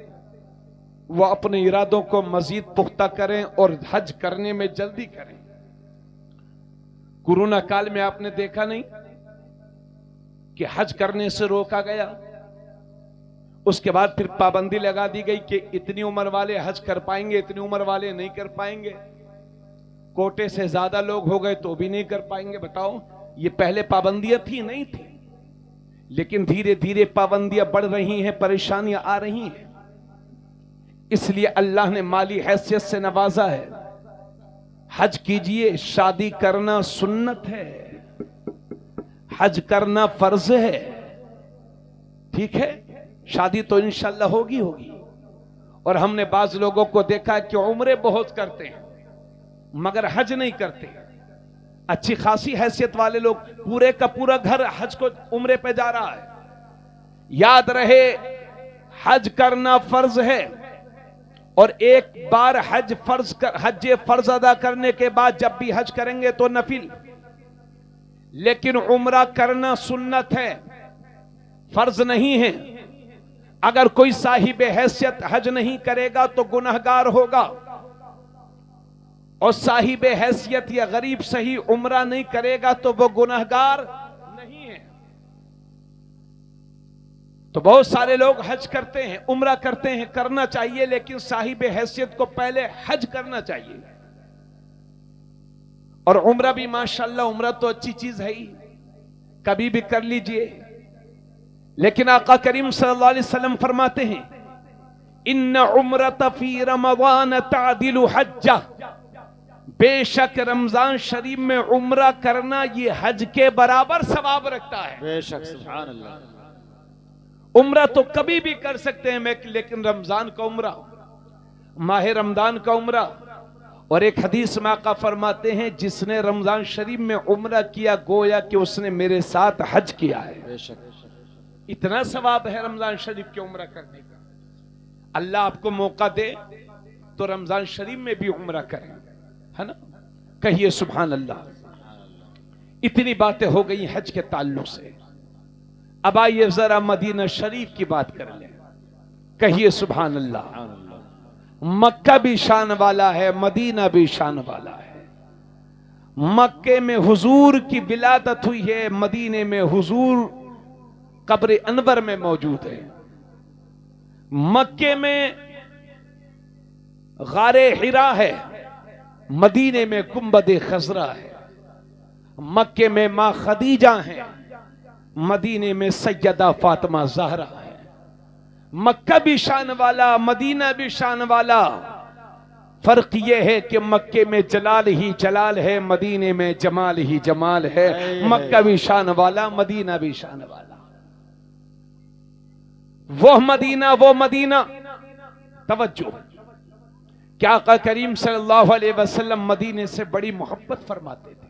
वो अपने इरादों को मजीद पुख्ता करें और हज करने में जल्दी करें। कोरोना काल में आपने देखा नहीं कि हज करने से रोका गया, उसके बाद फिर पाबंदी लगा दी गई कि इतनी उम्र वाले हज कर पाएंगे, इतनी उम्र वाले नहीं कर पाएंगे। कोटे से ज्यादा लोग हो गए तो भी नहीं कर पाएंगे। बताओ, ये पहले पाबंदियां थी नहीं थी, लेकिन धीरे धीरे पाबंदियां बढ़ रही हैं, परेशानियां आ रही हैं। इसलिए अल्लाह ने माली हैसियत से नवाजा है। हज कीजिए, शादी करना सुन्नत है, हज करना फर्ज है। ठीक है, शादी तो इंशाल्लाह होगी। और हमने बाज लोगों को देखा कि उम्रे बहुत करते हैं मगर हज नहीं करते। अच्छी खासी हैसियत वाले लोग, पूरे का पूरा घर हज को उम्रे पे जा रहा है। याद रहे, हज करना फर्ज है, और एक बार हज फर्ज अदा करने के बाद जब भी हज करेंगे तो नफिल, लेकिन उम्रा करना सुन्नत है, फर्ज नहीं है। अगर कोई साहिब हैसियत हज नहीं करेगा तो गुनहगार होगा, और साहिब हैसियत या गरीब सही उम्रा नहीं करेगा तो वो गुनहगार नहीं है। तो बहुत सारे लोग हज करते हैं, उम्रा करते हैं, करना चाहिए, लेकिन साहिब हैसियत को पहले हज करना चाहिए। और उम्रा भी माशाल्लाह, उम्रा तो अच्छी चीज है ही, कभी भी कर लीजिए। लेकिन आका करीम सल्लल्लाहु अलैहि वसल्लम फरमाते हैं इन्न उम्रत फी रमज़ान तादिलु हज्जा, बेशक रमजान शरीफ में उम्रा करना ये हज के बराबर सवाब रखता है। बेशक, सुभान अल्लाह। उम्रा तो कभी भी कर सकते हैं लेकिन रमजान का उम्रा, माह रमजान का उम्रा। और एक हदीस में आका फरमाते हैं जिसने रमजान शरीफ में उम्रा किया गोया कि उसने मेरे साथ हज किया है। बेशक, इतना सवाब है रमजान शरीफ की उम्रा करने का। अल्लाह आपको मौका दे तो रमजान शरीफ में भी उम्रा करें, है ना? कहिए सुभान अल्लाह। इतनी बातें हो गई हज के ताल्लुक से। अब आइए जरा मदीना शरीफ की बात कर लें। कहिए सुभान अल्लाह। मक्का भी शान वाला है, मदीना भी शान वाला है। मक्के में हुजूर की विलादत हुई है, मदीने में हुजूर कब्र अनवर में मौजूद है। मक्के में गारे हिरा है, मदीने में गुंबद खजरा है। मक्के में मां खदीजा है, मदीने में सैयदा फातिमा ज़हरा है। मक्का भी शान वाला, मदीना भी शान वाला। फर्क यह है कि मक्के में जलाल ही जलाल है, मदीने में जमाल ही जमाल है। मक्का भी शान वाला, मदीना भी शान वाला। वो मदीना तवज्जो, क्या आका करीम सल्लल्लाहु अलैहि वसल्लम मदीने से बड़ी मोहब्बत फरमाते थे।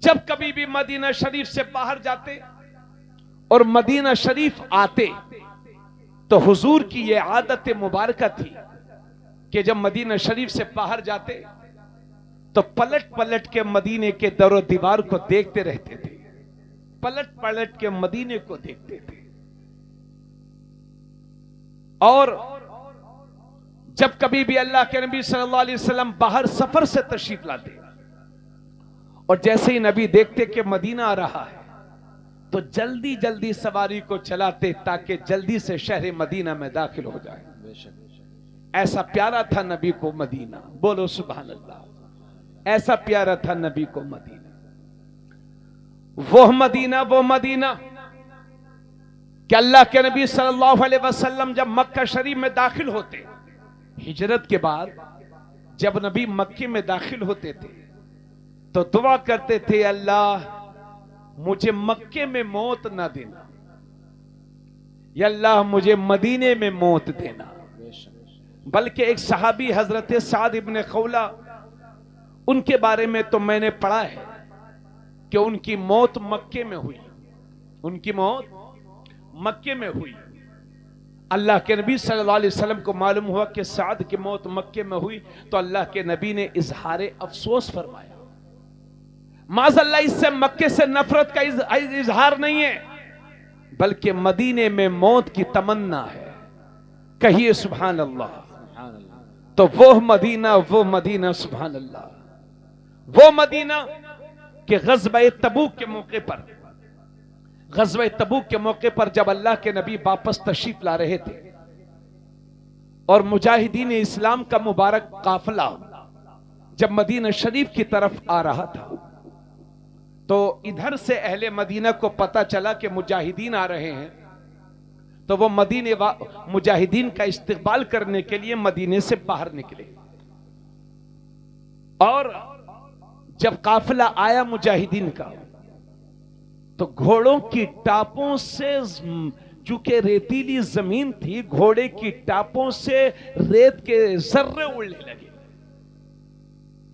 जब कभी भी मदीना शरीफ से बाहर जाते और मदीना शरीफ आते तो हुजूर की यह आदत मुबारक थी कि जब मदीना शरीफ से बाहर जाते तो पलट पलट के मदीने के दरो दीवार को देखते रहते थे। पलट पलट के मदीने को देखते थे। और जब कभी भी अल्लाह के नबी सल्लल्लाहु अलैहि वसल्लम बाहर सफर से तशरीफ लाते और जैसे ही नबी देखते कि मदीना आ रहा है तो जल्दी जल्दी सवारी को चलाते ताकि जल्दी से शहर मदीना में दाखिल हो जाए। ऐसा प्यारा था नबी को मदीना। बोलो सुभान अल्लाह। ऐसा प्यारा था नबी को मदीना। वो मदीना कि अल्लाह के नबी सल्लल्लाहु अलैहि वसल्लम जब मक्का शरीफ में दाखिल होते, हिजरत के बाद जब नबी मक्के में दाखिल होते थे तो दुआ करते थे, अल्लाह मुझे मक्के में मौत ना देना, या अल्लाह मुझे मदीने में मौत देना। बल्कि एक सहाबी हजरत साद इब्न खौला, उनके बारे में तो मैंने पढ़ा है कि उनकी मौत मक्के में हुई। उनकी मौत मक्के में हुई। अल्लाह के नबी सल्लल्लाहु अलैहि वसल्लम को मालूम हुआ कि साद की मौत मक्के में हुई तो अल्लाह के नबी ने इजहार अफसोस फरमाया। माज़अल्लाह इससे मक्के से नफरत का इजहार नहीं है, बल्कि मदीने में मौत की तमन्ना है। कहिए सुभान अल्लाह। तो वो मदीना सुभान अल्लाह, वो मदीना के ग़ज़वा तबूक के मौके पर, ग़ज़वा तबूक के मौके पर जब अल्लाह के नबी वापस तशरीफ ला रहे थे और मुजाहिदीन इस्लाम का मुबारक काफिला जब मदीना शरीफ की तरफ आ रहा था तो इधर से अहले मदीना को पता चला कि मुजाहिदीन आ रहे हैं, तो वो मदीने मुजाहिदीन का इस्तकबाल करने के लिए मदीने से बाहर निकले। और जब काफिला आया मुजाहिदीन का तो घोड़ों की टापों से, चूंकि रेतीली जमीन थी, घोड़े की टापों से रेत के जर्रे उड़ने लगे।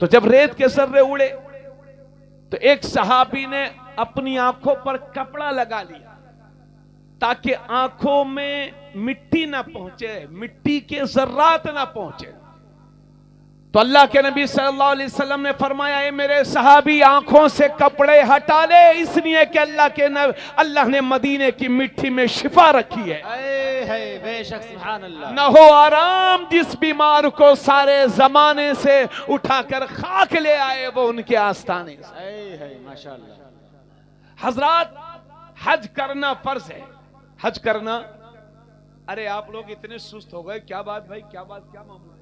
तो जब रेत के जर्रे उड़े तो एक सहाबी ने अपनी आंखों पर कपड़ा लगा लिया ताकि आंखों में मिट्टी ना पहुंचे, मिट्टी के जर्रात ना पहुंचे। तो अल्लाह के नबी सल्लल्लाहु अलैहि वसल्लम ने फरमाया, ए मेरे सहाबी आंखों से कपड़े हटा ले, इसलिए कि अल्लाह ने मदीने की मिट्टी में शिफा रखी है। बेशक सुभान अल्लाह। न हो आराम जिस बीमार को सारे जमाने से उठाकर खाक ले आए वो उनके आस्थाने से। माशाअल्लाह। हजरात, हज करना फर्ज है। हज करना, अरे आप लोग इतने सुस्त हो गए, क्या बात भाई, क्या बात, क्या मामला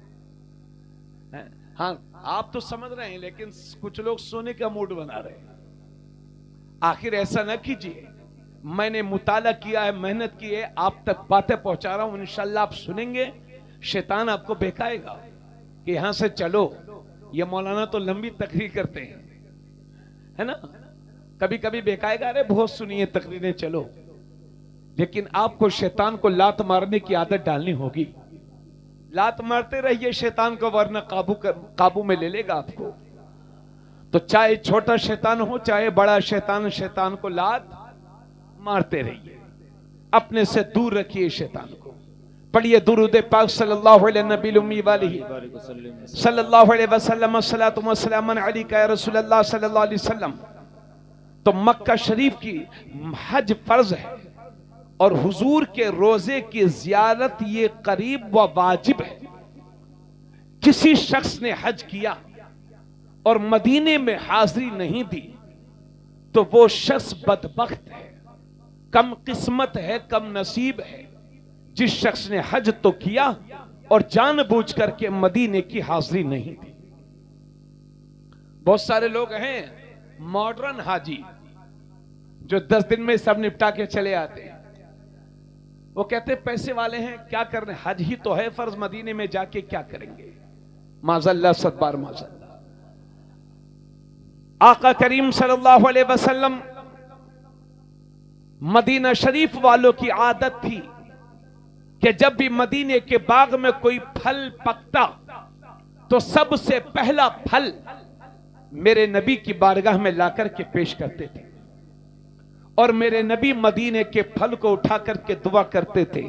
है? हाँ, आप तो समझ रहे हैं लेकिन कुछ लोग सोने का मूड बना रहे हैं। आखिर ऐसा ना कीजिए, मैंने मुताला किया है, मेहनत की है, आप तक बातें पहुंचा रहा हूं। इंशाल्लाह आप सुनेंगे, शैतान आपको बहकाएगा कि यहां से चलो। ये मौलाना तो लंबी तकरीर करते हैं, है ना, कभी कभी बहकाएगा, अरे बहुत सुनिए तकरीरें, चलो। लेकिन आपको शैतान को लात मारने की आदत डालनी होगी। लात मारते रहिए शैतान को, वरना काबू में ले लेगा आपको। तो चाहे छोटा शैतान हो चाहे बड़ा शैतान, शैतान को लात मारते रहिए, अपने से दूर रखिए शैतान को। पढ़िए दुरूद पाक सल्लल्लाहु अलैहि नबी उम्मी वालिही सल्लल्लाहु अलैहि वसल्लम सल्लल्लाहु अलैहि या रसूल अल्लाह सल्लल्लाहु अलैहि वसल्लम। तो मक्का शरीफ की हज फर्ज है और हुजूर के रोजे की जियारत ये करीब व वाजिब है। किसी शख्स ने हज किया और मदीने में हाजिरी नहीं दी तो वो शख्स बदबख्त है, कम किस्मत है, कम नसीब है। जिस शख्स ने हज तो किया और जानबूझ करके मदीने की हाजिरी नहीं दी। बहुत सारे लोग हैं मॉडर्न हाजी जो 10 दिन में सब निपटा के चले आते हैं। वो कहते पैसे वाले हैं, क्या करने, हज ही तो है फर्ज, मदीने में जाके क्या करेंगे। माज़अल्लाह, सदबार माज़अल्लाह। आका करीम सल्लल्लाहु अलैहि वसल्लम, मदीना शरीफ वालों की आदत थी कि जब भी मदीने के बाग में कोई फल पकता तो सबसे पहला फल मेरे नबी की बारगाह में लाकर के पेश करते थे। और मेरे नबी मदीने के फल को उठा करके दुआ करते थे,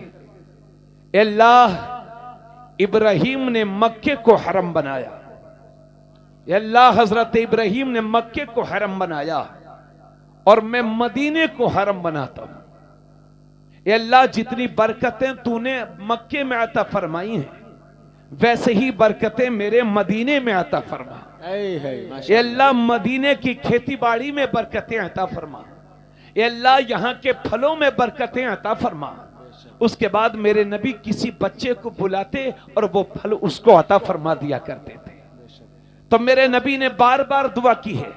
अल्लाह इब्राहिम ने मक्के को हरम बनाया, अल्लाह हजरत इब्राहिम ने मक्के को हरम बनाया और मैं मदीने को हरम बनाता हूं। अल्लाह जितनी बरकतें तूने मक्के में अता फरमाई हैं वैसे ही बरकतें मेरे मदीने में अता फरमा। अल्लाह मदीने की खेती बाड़ी में बरकतें अता फरमा, अल्लाह यहाँ के फलों में बरकतें अता फरमा। उसके बाद मेरे नबी किसी बच्चे को बुलाते और वो फल उसको अता फरमा दिया करते थे। तो मेरे नबी ने बार बार दुआ की है,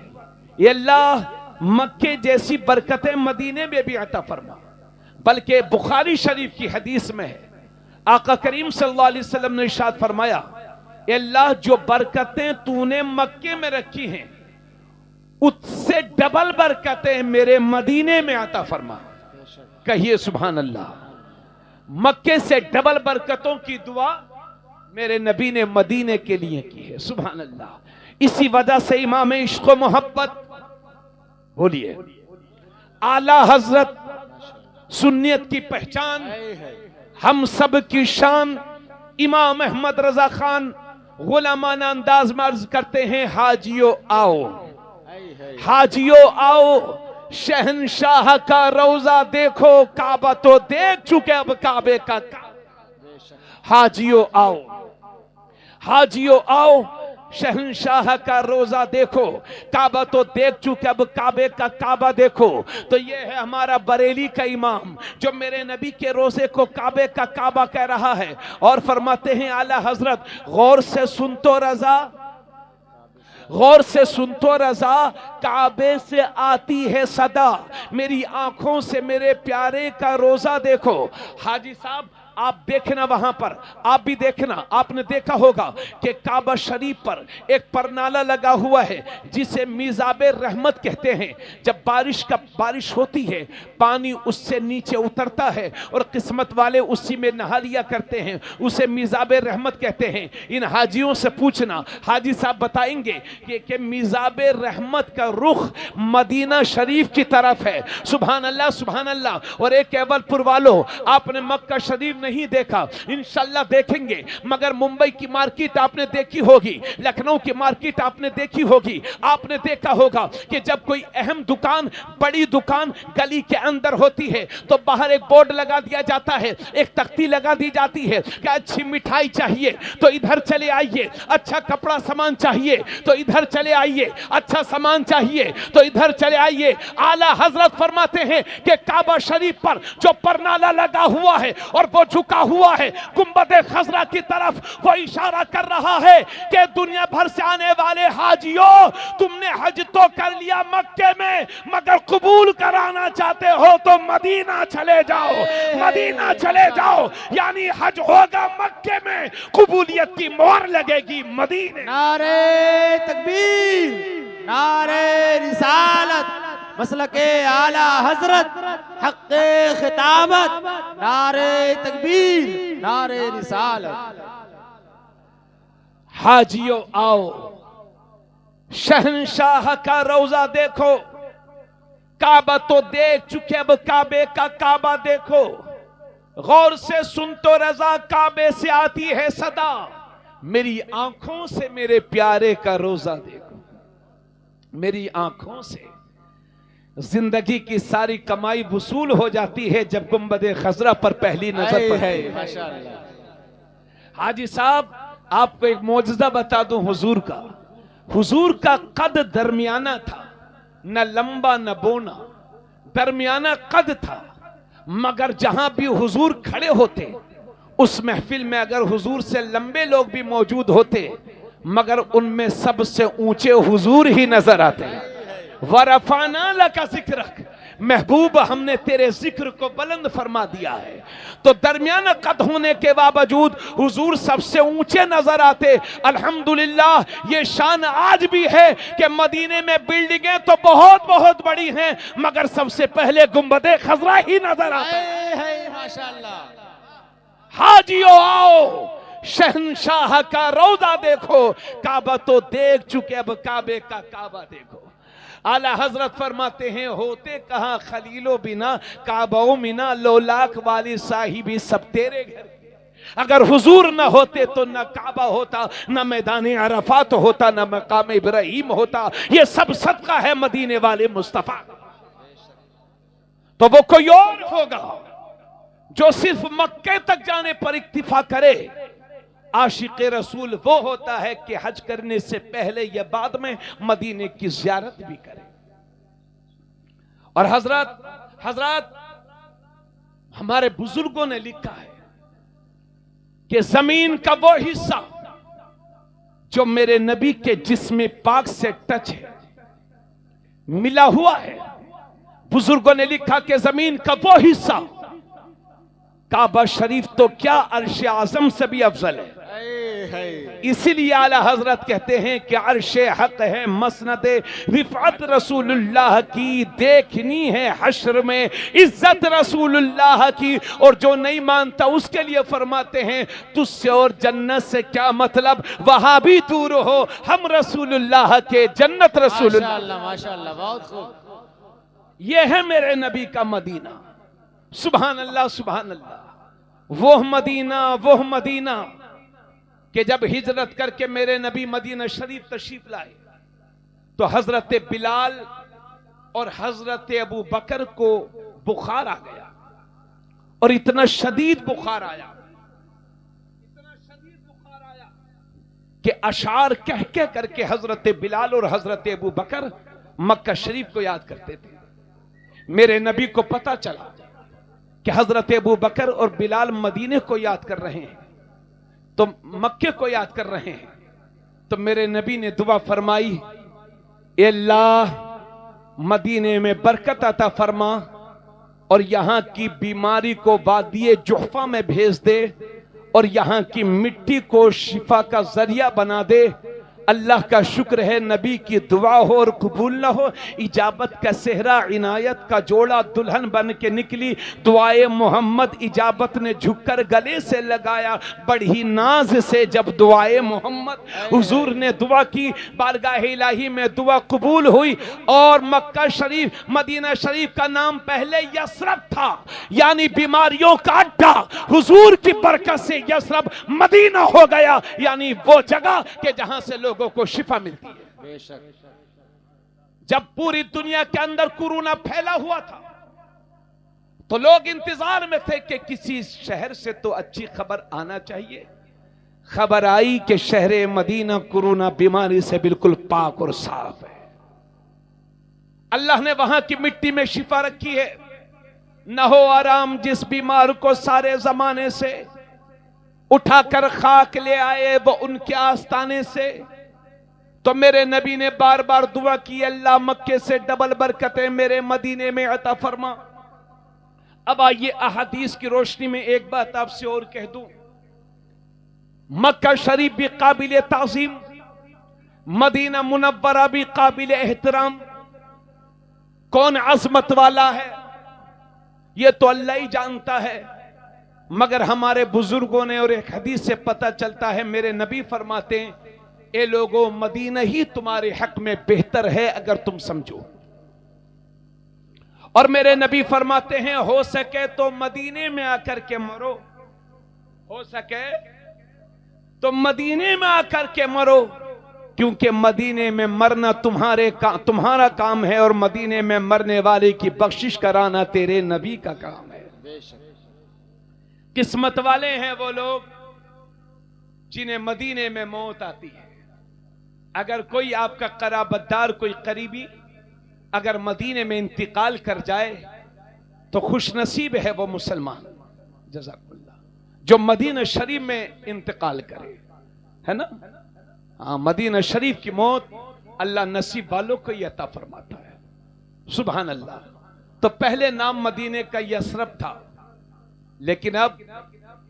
अल्लाह मक्के जैसी बरकतें मदीने में भी अता फरमा। बल्कि बुखारी शरीफ की हदीस में है, आका करीम सल्लल्लाहु अलैहि वसल्लम ने इरशाद फरमाया, अल्लाह जो बरकतें तूने मक्के में रखी हैं उससे डबल बरकतें मेरे मदीने में अता फरमा। कहिए सुभान अल्लाह। मक्के से डबल बरकतों की दुआ मेरे नबी ने मदीने के लिए की है। सुभान अल्लाह। इसी वजह से इमाम इश्क व मोहब्बत, बोलिए, आला हजरत, सुन्नियत की पहचान, हम सब की शान, इमाम अहमद रजा खान गुलामाना अंदाज में अर्ज करते हैं, हाजियो आओ, हाजियो आओ, शहनशाह का रोजा देखो, काबा तो देख चुके अब काबे का। हाजियो आओ, हाजियो आओ, शहनशाह का रोजा देखो, काबा तो देख चुके अब काबे का काबा देखो। तो ये है हमारा बरेली का इमाम जो मेरे नबी के रोजे को काबे का काबा कह रहा है। और फरमाते हैं आला हजरत, गौर से सुन तो रजा, गौर से सुन तो रजा, काबे से आती है सदा, मेरी आंखों से मेरे प्यारे का रोजा देखो। हाजी साहब आप देखना, वहां पर आप भी देखना, आपने देखा होगा कि काबा शरीफ पर एक परनाला लगा हुआ है जिसे मिजाबे रहमत कहते हैं। जब बारिश होती है पानी उससे नीचे उतरता है और किस्मत वाले उसी में नहा लिया करते हैं, उसे मिजाबे रहमत कहते हैं। इन हाजियों से पूछना, हाजी साहब बताएंगे कि मिजाबे रहमत का रुख मदीना शरीफ की तरफ है। सुभान अल्लाह, सुभान अल्लाह। और एक केवलपुर वालों, आपने मक्का शरीफ नहीं देखा, इंशाल्लाह देखेंगे, मगर मुंबई की मार्केट आपने देखी होगी, लखनऊ की मार्केट आपने देखी होगी। आपने देखा होगा कि जब कोई अहम दुकान, बड़ी दुकान गली के अंदर होती है तो बाहर एक बोर्ड लगा दिया जाता है, एक तख्ती लगा दी जाती है कि अच्छी मिठाई चाहिए तो इधर चले आइए, अच्छा कपड़ा सामान चाहिए तो इधर चले आइए, अच्छा सामान चाहिए तो इधर चले आइए। आला हजरत फरमाते हैं कि काबा शरीफ पर जो परनाला लगा हुआ है और वो झुका हुआ है गुंबद खजरा की तरफ, वो इशारा कर रहा है कि दुनिया भर से आने वाले हाजियों, तुमने हज तो कर लिया मक्के में, मगर कबूल कराना चाहते हो तो मदीना चले जाओ, मदीना चले जाओ। यानी हज होगा मक्के में, कबूलियत की मोहर लगेगी मदीने। नारे तकबीर, नारे रिसालत, मसलके आला हजरत, हक़्क़े खिताबत, नारे तकबीर, नारे रिसालत। हाजियों आओ, शहंशाह का रोजा देखो। काबा तो देख चुके, अब काबे का काबा देखो। गौर से सुन तो रजा, काबे से आती है सदा, मेरी आंखों से मेरे प्यारे का रोजा देखो। मेरी आंखों से जिंदगी की सारी कमाई वसूल हो जाती है जब गुंबद खजरा पर पहली नजर पड़ती है। माशाअल्लाह। हाजी साहब, आपको एक मौजज़ा बता दूं हुजूर का। हुजूर का कद दरमियाना था, न लंबा न बोना, दरमियाना कद था। मगर जहां भी हुजूर खड़े होते, उस महफिल में अगर हुजूर से लंबे लोग भी मौजूद होते, मगर उनमें सबसे ऊंचे हुजूर ही नजर आते। वरफाना लका जिक्रक, महबूब हमने तेरे जिक्र को बुलंद फरमा दिया है। तो दरमियाना कद होने के बावजूद हुजूर सबसे ऊंचे नजर आते। अल्हम्दुलिल्लाह, ये शान आज भी है कि मदीने में बिल्डिंगें तो बहुत बहुत बड़ी हैं, मगर सबसे पहले गुंबदे खजरा ही नजर आता है। माशाअल्लाह। हाजियों आओ, शहंशाह का रौदा देखो। काबा तो देख चुके, अब काबे का काबा देखो। आला हजरत फरमाते हैं, होते कहां खलीलो बिना, काबाओ मिना, लोलाक वाली साहिबी सब तेरे घर के। अगर हुजूर न होते तो न काबा होता, न मैदान अरफात होता, न मकाम इब्राहिम होता। ये सब सदका है मदीने वाले मुस्तफा। तो वो कोई और होगा जो सिर्फ मक्के तक जाने पर इक्तिफा करे। आशिक रसूल वो होता है कि हज करने से पहले या बाद में मदीने की ज़ियारत भी करे। और हजरत हमारे बुजुर्गों ने लिखा है कि जमीन का वो हिस्सा जो मेरे नबी के जिस्म पाक से टच है, मिला हुआ है। बुजुर्गों ने लिखा कि जमीन का वो हिस्सा, काबा शरीफ तो क्या अर्श आजम से भी अफजल है। इसीलिए आला हजरत कहते हैं कि अर्शे हक है मसनद रिफअत रसूलुल्लाह की, देखनी है हश्र में इज्जत रसूलुल्लाह की। और जो नहीं मानता उसके लिए फरमाते हैं, तुझसे और जन्नत से क्या मतलब, वहां भी दूर हो, हम रसूलुल्लाह के, जन्नत रसूलुल्लाह। माशाअल्लाह, माशाअल्लाह, बहुत खूब। ये है मेरे नबी का मदीना। सुभान अल्लाह, सुभान अल्लाह। वो मदीना कि जब हिजरत करके मेरे नबी मदीना शरीफ तशरीफ लाए तो हजरत बिलाल और हजरत अबू बकर को बुखार आ गया। और इतना शदीद बुखार आया कि अशार कह कह करके हजरत बिलाल और हजरत अबू बकर मक्का शरीफ को याद करते थे। मेरे नबी को पता चला कि हजरत अबू बकर और बिलाल मदीने को याद कर रहे हैं, तो मक्के को याद कर रहे हैं। तो मेरे नबी ने दुआ फरमाई, अल्लाह मदीने में बरकत अता फरमा और यहां की बीमारी को वादिये जुहफा में भेज दे और यहां की मिट्टी को शिफा का जरिया बना दे। अल्लाह का शुक्र है, नबी की दुआ हो और कबूल न हो, इजाबत का सेहरा इनायत का जोड़ा दुल्हन बन के निकली। दुआए मोहम्मद इजाबत ने झुककर गले से लगाया, बड़ी नाज से जब दुआए मोहम्मद हुजूर ने दुआ की, बारगाह इलाही में दुआ कबूल हुई। और मक्का शरीफ, मदीना शरीफ का नाम पहले यसरब था, यानी बीमारियों का अड्डा। हुजूर की बरकत से यसरब मदीना हो गया, यानी वो जगह के जहां से लोगों को शिफा मिलती है। बेशक। जब पूरी दुनिया के अंदर कोरोना फैला हुआ था तो लोग इंतजार में थे कि किसी शहर से तो अच्छी खबर आना चाहिए। खबर आई कि शहर मदीना कोरोना बीमारी से बिल्कुल पाक और साफ है। अल्लाह ने वहां की मिट्टी में शिफा रखी है। न हो आराम जिस बीमार को सारे जमाने से, उठाकर खाक ले आए वो उनके आस्ताने से। तो मेरे नबी ने बार बार दुआ की, अल्लाह मक्के से डबल बरकतें मेरे मदीने में अता फरमा। अब आइए अहादीस की रोशनी में एक बात आपसे और कह दूं, मक्का शरीफ भी काबिल ताज़ीम, मदीना मुनव्वरा भी काबिल एहतराम। कौन अजमत वाला है ये तो अल्लाह ही जानता है, मगर हमारे बुजुर्गों ने और एक हदीस से पता चलता है, मेरे नबी फरमाते हैं, ए लोगों मदीना ही तुम्हारे हक में बेहतर है अगर तुम समझो। और मेरे नबी फरमाते हैं, हो सके तो मदीने में आकर के मरो, हो सके तो मदीने में आकर के मरो, क्योंकि मदीने में मरना तुम्हारा काम है और मदीने में मरने वाले की बख्शिश कराना तेरे नबी का काम है। किस्मत वाले हैं वो लोग जिन्हें मदीने में मौत आती है। अगर कोई आपका कराबतदार, कोई करीबी अगर मदीने में इंतकाल कर जाए तो खुशनसीब है वो मुसलमान, जज़ाकुल्लाह, जो मदीना शरीफ में इंतकाल करे, है ना। हाँ, मदीना शरीफ की मौत अल्लाह नसीब वालों को ही अता फरमाता है। सुभान अल्लाह। तो पहले नाम मदीने का यसरब था, लेकिन अब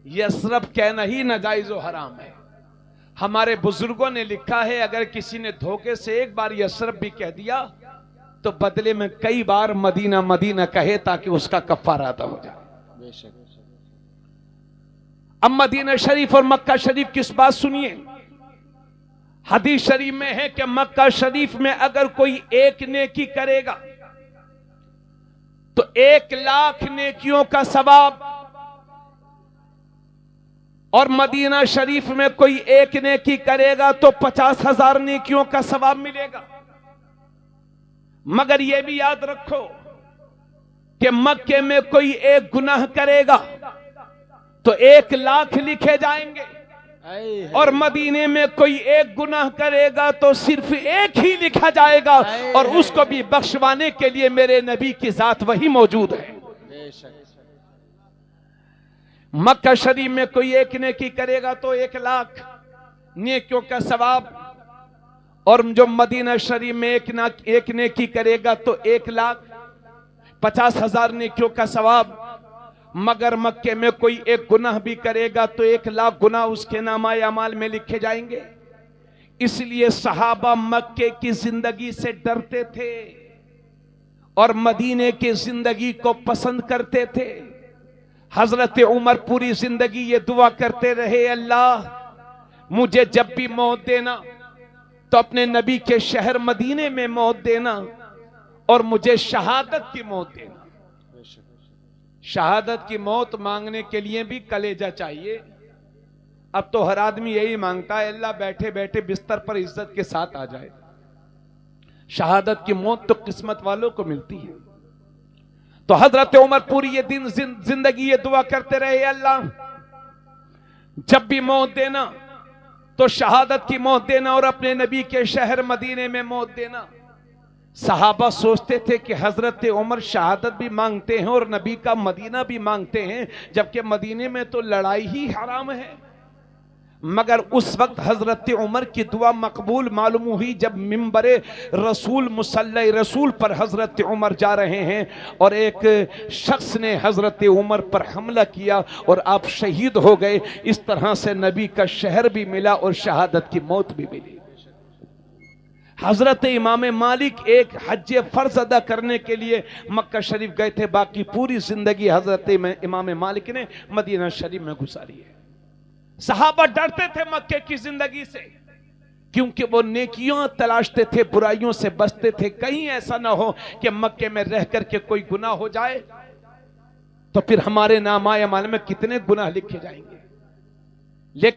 यसरब कहना ही नाजायज और हराम है। हमारे बुजुर्गों ने लिखा है, अगर किसी ने धोखे से एक बार यसरब भी कह दिया तो बदले में कई बार मदीना मदीना कहे ताकि उसका कफ्फारा अदा हो जाए। अब मदीना शरीफ और मक्का शरीफ किस बात सुनिए। हदीस शरीफ में है कि मक्का शरीफ में अगर कोई एक नेकी करेगा तो 1,00,000 नेकियों का सवाब, और मदीना शरीफ में कोई एक नेकी करेगा तो 50,000 नेकियों का सवाब मिलेगा। मगर यह भी याद रखो कि मक्के में कोई एक गुनाह करेगा तो 1,00,000 लिखे जाएंगे, और मदीने में कोई एक गुनाह करेगा तो सिर्फ एक ही लिखा जाएगा, और उसको भी बख्शवाने के लिए मेरे नबी की जात वही मौजूद है। मक्का शरीफ में कोई एक नेकी करेगा तो 1,00,000 नेकियों का सवाब, और जो मदीना शरीफ में एक नेकी करेगा तो 1,50,000 नेकियों का सवाब। मगर मक्के में कोई एक गुनाह भी करेगा तो 1,00,000 गुनाह उसके नामाए अमाल में लिखे जाएंगे। इसलिए सहाबा मक्के की जिंदगी से डरते थे और मदीने की जिंदगी को पसंद करते थे। हजरत उमर पूरी जिंदगी ये दुआ करते रहे, अल्लाह मुझे जब भी मौत देना तो अपने नबी के शहर मदीने में मौत देना, और मुझे शहादत की मौत देना। शहादत की मौत मांगने के लिए भी कलेजा चाहिए। अब तो हर आदमी यही मांगता है, अल्लाह बैठे बैठे बिस्तर पर इज्जत के साथ आ जाए। शहादत की मौत तो किस्मत वालों को मिलती है। तो हजरत उमर पूरी ये दिन जिंदगी ये दुआ करते रहे, अल्लाह जब भी मौत देना तो शहादत की मौत देना और अपने नबी के शहर मदीने में मौत देना। सहाबा सोचते थे कि हजरत उमर शहादत भी मांगते हैं और नबी का मदीना भी मांगते हैं, जबकि मदीने में तो लड़ाई ही हराम है। मगर उस वक्त हजरत उमर की दुआ मकबूल मालूम हुई जब मिंबरे रसूल मुसल्ला रसूल पर हजरत उमर जा रहे हैं और एक शख्स ने हजरत उमर पर हमला किया और आप शहीद हो गए। इस तरह से नबी का शहर भी मिला और शहादत की मौत भी मिली। हजरत इमाम मालिक एक हज फर्ज अदा करने के लिए मक्का शरीफ गए थे, बाकी पूरी जिंदगी हजरत इमाम मालिक ने मदीना शरीफ में गुजारी है। सहाबा डरते थे मक्के की जिंदगी से, क्योंकि वो नेकियां तलाशते थे, बुराइयों से बचते थे। कहीं ऐसा ना हो कि मक्के में रह करके कोई गुनाह हो जाए तो फिर हमारे नामाए अमाल में कितने गुनाह लिखे जाएंगे। लेकिन